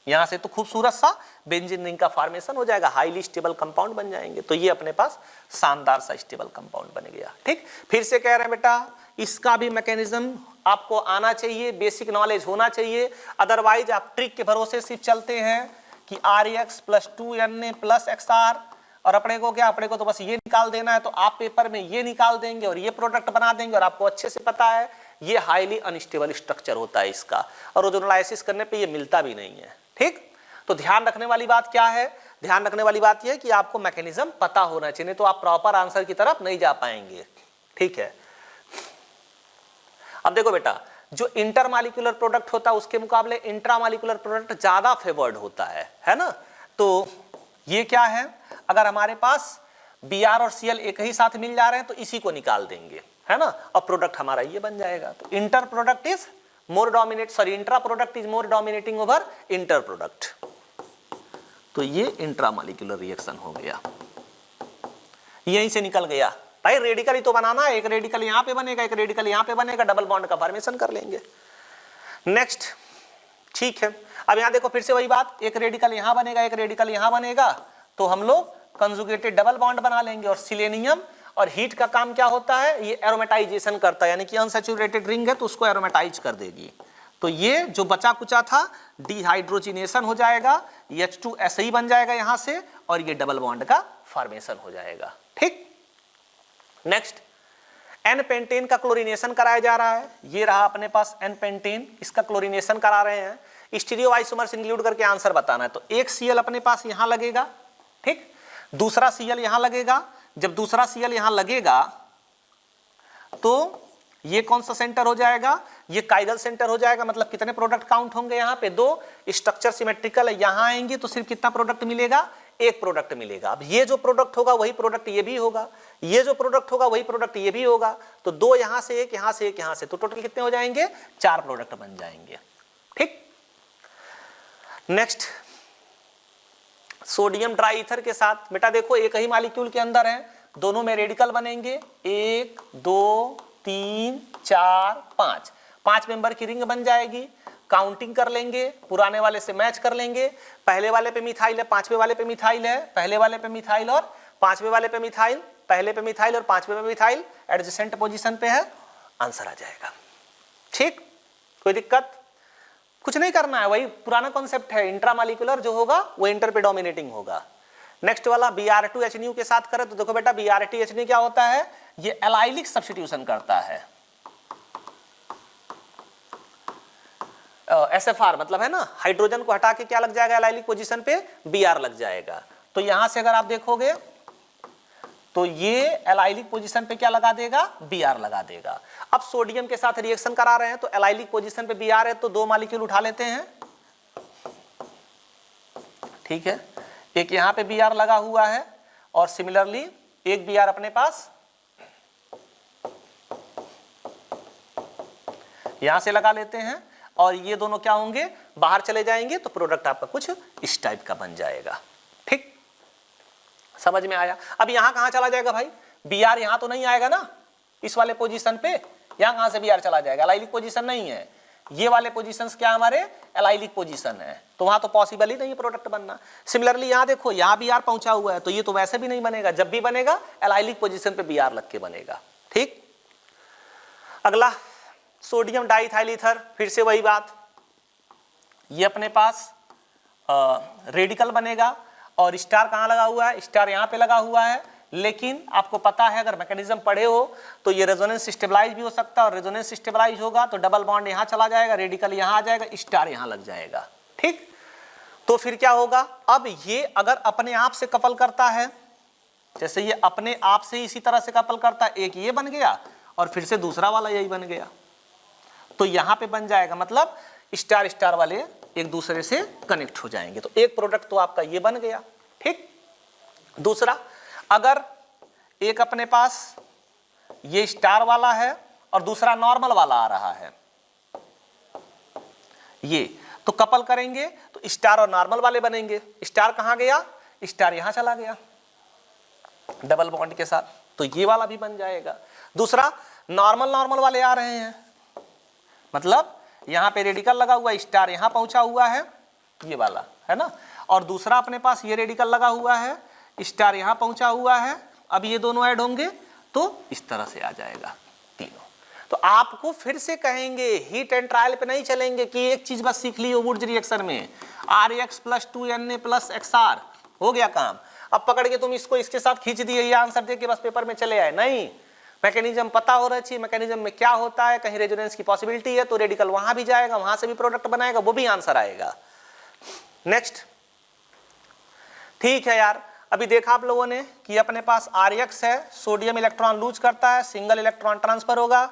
यहां से तो खूबसूरत सा बेंजीन रिंग का फॉर्मेशन हो जाएगा, हाईली स्टेबल कंपाउंड बन जाएंगे। तो ये अपने पास शानदार सा स्टेबल कंपाउंड बन गया। ठीक, फिर से कह रहे हैं बेटा इसका भी मैकेनिज्म आपको आना चाहिए, बेसिक नॉलेज होना चाहिए, अदरवाइज आप ट्रिक के भरोसे सिर्फ चलते हैं कि RX + 2Na + XR, और अपने को क्या, अपने को तो बस ये निकाल देना है, तो आप पेपर में ये निकाल देंगे और ये प्रोडक्ट बना देंगे, और आपको अच्छे से पता है ये हाईली अनस्टेबल स्ट्रक्चर होता है इसका, और ओजोनोलाइसिस करने पे ये मिलता भी नहीं है। ठीक, तो ध्यान रखने वाली बात क्या है, ध्यान रखने वाली बात यह है कि आपको मैकेनिज्म पता होना चाहिए, नहीं तो आप प्रॉपर आंसर की तरफ नहीं जा पाएंगे। ठीक है, अब देखो बेटा जो इंटरमॉलिक्यूलर प्रोडक्ट होता है उसके मुकाबले इंट्रामॉलिक्यूलर प्रोडक्ट ज्यादा फेवर्ड होता है ना। तो ये क्या है, अगर हमारे पास Br और Cl एक ही साथ मिल जा रहे हैं तो इसी को निकाल देंगे, है ना, और प्रोडक्ट हमारा ये बन जाएगा। तो inter product is more dominate, sorry intra product is more dominating over inter product. तो ये इंट्रामॉलिक्यूलर रिएक्शन हो गया, यहीं से निकल गया। भाई रेडिकल ही तो बनाना है, एक रेडिकल यहां पे बनेगा, एक रेडिकल यहां पे बनेगा, डबल बॉन्ड का फॉर्मेशन कर लेंगे। नेक्स्ट, ठीक है, अब यहां देखो फिर से वही बात, एक रेडिकल यहां बनेगा, एक रेडिकल यहां बनेगा, तो हम लोग कंजुगेटेड डबल बॉन्ड बना लेंगे। और सिलेनियम और हीट का काम क्या होता है, ये एरोमेटाइजेशन करता है, यानी कि अनसैचुरेटेड रिंग है तो उसको एरोमेटाइज कर देगी। तो ये जो बचा कुचा था डिहाइड्रोजिनेशन हो जाएगा, H2 ऐसे ही बन जाएगा यहां से, और ये डबल बॉन्ड का फॉर्मेशन हो जाएगा। ठीक, नेक्स्ट एन पेंटेन का क्लोरीनेशन कराया जा रहा है, ये रहा अपने पास एन पेंटेन, इसका क्लोरीनेशन करा रहे हैं। स्टीरियो आइसोमर्स इंक्लूड करके आंसर बताना है। तो एक Cl अपने पास यहां लगेगा, ठीक, दूसरा Cl यहां लगेगा। जब दूसरा Cl यहां लगेगा तो ये कौन सा सेंटर हो जाएगा, ये काइरल सेंटर हो जाएगा। मतलब कितने प्रोडक्ट काउंट होंगे यहाँ पे, 2, स्ट्रक्चर सिमेट्रिकल है, यहां आएंगे तो सिर्फ कितना प्रोडक्ट मिलेगा, एक प्रोडक्ट मिलेगा। अब ये जो प्रोडक्ट होगा वही प्रोडक्ट ये भी होगा, ये जो प्रोडक्ट होगा वही प्रोडक्ट ये भी होगा। तो 2 यहां से, एक यहां से, एक यहां से, तो टोटल कितने हो जाएंगे, 4 प्रोडक्ट बन जाएंगे। ठीक, नेक्स्ट सोडियम ड्राई ईथर के साथ बेटा देखो एक ही मॉलिक्यूल के अंदर है, दोनों में रेडिकल बनेंगे, 1 2 3 4 5, 5 मेंबर की रिंग बन जाएगी। काउंटिंग कर लेंगे, पुराने वाले से मैच कर लेंगे, पहले वाले पे मिथाइल है, 5वें वाले पे मिथाइल है, पहले वाले पे मिथाइल और 5वें वाले पे मिथाइल, पहले पे मिथाइल और 5वें पे मिथाइल एडजेसेंट पोजीशन पे है, आंसर आ जाएगा। ठीक, कोई दिक्कत, कुछ नहीं करना है, वही पुराना कॉन्सेप्ट है, इंट्रामॉलिक्यूलर जो होगा वो इंटर पे डोमिनेटिंग होगा। नेक्स्ट वाला Br2HNU के साथ करें तो देखो बेटा Br2HNU क्या होता है, ये एलाइलिक सब्स्टिट्यूशन करता है। SFR मतलब है ना, हाइड्रोजन को हटा के क्या लग जाएगा एलाइलिक पोजीशन पे, Br लग जाएगा। तो यहां से अगर आप देखोगे तो ये एलाइलिक पोजीशन पे क्या लगा देगा, Br लगा देगा। अब सोडियम के साथ रिएक्शन करा रहे हैं तो एलाइलिक पोजीशन पे Br है तो 2 मॉलिक्यूल उठा लेते हैं, ठीक है, एक यहां पे Br लगा हुआ है और सिमिलरली एक Br अपने पास यहां से लगा लेते हैं, और ये दोनों क्या होंगे, बाहर चले जाएंगे, तो प्रोडक्ट आपका कुछ इस टाइप का बन जाएगा। ठीक, समझ में आया। अब यहां कहां चला जाएगा भाई, Br यहां तो नहीं आएगा ना इस वाले पोजीशन पे, यहां कहां से Br चला जाएगा, एलाइलिक पोजीशन नहीं है, ये वाले पोजीशंस क्या हमारे एलाइलिक पोजीशन है, तो वहां तो पॉसिबल ही नहीं है प्रोडक्ट बनना। सिमिलरली यहां देखो यहां Br पहुंचा हुआ है तो ये तो वैसे भी नहीं बनेगा, जब भी बनेगा एलाइलिक पोजीशन पे Br लग के बनेगा। ठीक, अगला सोडियम डाइथाइल ईथर, फिर से वही बात, ये अपने पास रेडिकल बनेगा और स्टार कहां लगा हुआ है, स्टार यहां पे लगा हुआ है, लेकिन आपको पता है अगर मैकेनिज्म पढ़े हो तो ये रेजोनेंस स्टेबलाइज भी हो सकता है, और रेजोनेंस स्टेबलाइज होगा तो डबल बॉन्ड यहाँ चला जाएगा, रेडिकल यहाँ आ जाएगा, स्टार यहाँ लग जाएगा। ठीक, तो फिर क्या होगा, अब ये अगर अपने आप से कपल करता है, जैसे ये अपने आप से इसी तरह से कपल करता है, एक ये बन गया और फिर से दूसरा वाला यही बन गया, तो यहाँ पे बन जाएगा, मतलब स्टार स्टार वाले एक दूसरे से कनेक्ट हो जाएंगे। तो एक प्रोडक्ट तो आपका ये बन गया। ठीक, दूसरा, अगर एक अपने पास ये स्टार वाला है और दूसरा नॉर्मल वाला आ रहा है, ये तो कपल करेंगे तो स्टार और नॉर्मल वाले बनेंगे। स्टार कहां गया, स्टार यहां चला गया डबल बॉन्ड के साथ, तो ये वाला भी बन जाएगा। दूसरा, नॉर्मल नॉर्मल वाले आ रहे हैं, मतलब यहां पे रेडिकल लगा हुआ है, स्टार यहां पहुंचा हुआ है, ये वाला है ना, और दूसरा अपने पास ये रेडिकल लगा हुआ है, स्टार यहां पहुंचा हुआ है। अब ये दोनों ऐड होंगे तो इस तरह से आ जाएगा तीनों। तो आपको फिर से कहेंगे, हीट एंड ट्रायल पे नहीं चलेंगे कि एक चीज बस सीख ली हो वुड्स रिएक्शन में, RX + 2Na + XR हो गया काम, अब पकड़ के तुम इसको इसके साथ खींच दिए, ये आंसर दे के बस पेपर में चले आए, नहीं, मैकेनिज्म पता हो रहा चाहिए, मैकेनिज्म में क्या होता है, कहीं रेजोनेंस की पॉसिबिलिटी है तो रेडिकल वहां भी जाएगा, वहां से भी प्रोडक्ट बनाएगा, वो भी आंसर आएगा। नेक्स्ट, ठीक है यार, अभी देखा आप लोगों ने कि अपने पास RX है, सोडियम इलेक्ट्रॉन लूज करता है, सिंगल इलेक्ट्रॉन ट्रांसफर होगा,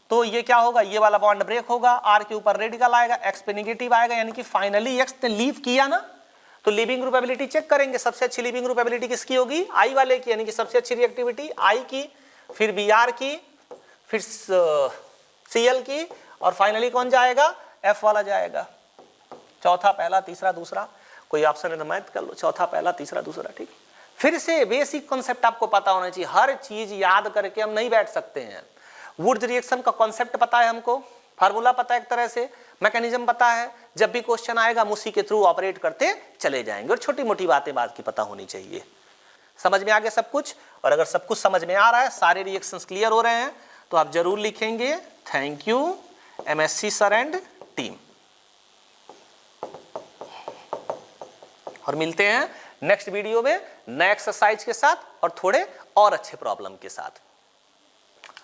तो ये क्या होगा, ये वाला बॉन्ड ब्रेक होगा, R के ऊपर रेडिकल आएगा, X पे नेगेटिव आएगा, यानी कि फाइनली X ने लीव किया ना, तो लीविंग ग्रुप एबिलिटी चेक करेंगे, सबसे अच्छी लीविंग ग्रुप एबिलिटी किसकी होगी, I वाले की, यानी कि सबसे अच्छी रिएक्टिविटी I की, फिर Br की, फिर Cl की, और फाइनली कौन जाएगा, F वाला जाएगा। चौथा पहला तीसरा दूसरा, कोई ऑप्शन है तो मैथ कर लो, चौथा पहला तीसरा दूसरा। ठीक, फिर से बेसिक कॉन्सेप्ट आपको पता होना चाहिए, हर चीज याद करके हम नहीं बैठ सकते हैं। वुड्स रिएक्शन का कॉन्सेप्ट पता है हमको, फार्मूला पता है एक तरह से, मैकेनिज्म पता है, जब भी क्वेश्चन आएगा हम उसी के थ्रू ऑपरेट करते चले जाएंगे, और छोटी मोटी बातें बात की पता होनी चाहिए। समझ में आ गया सब कुछ, और अगर सब कुछ समझ में आ रहा है, सारे रिएक्शंस क्लियर हो रहे हैं, तो आप जरूर लिखेंगे thank you MSc sir and team, और मिलते हैं नेक्स्ट वीडियो में नए एक्सरसाइज के साथ और थोड़े और अच्छे प्रॉब्लम के साथ।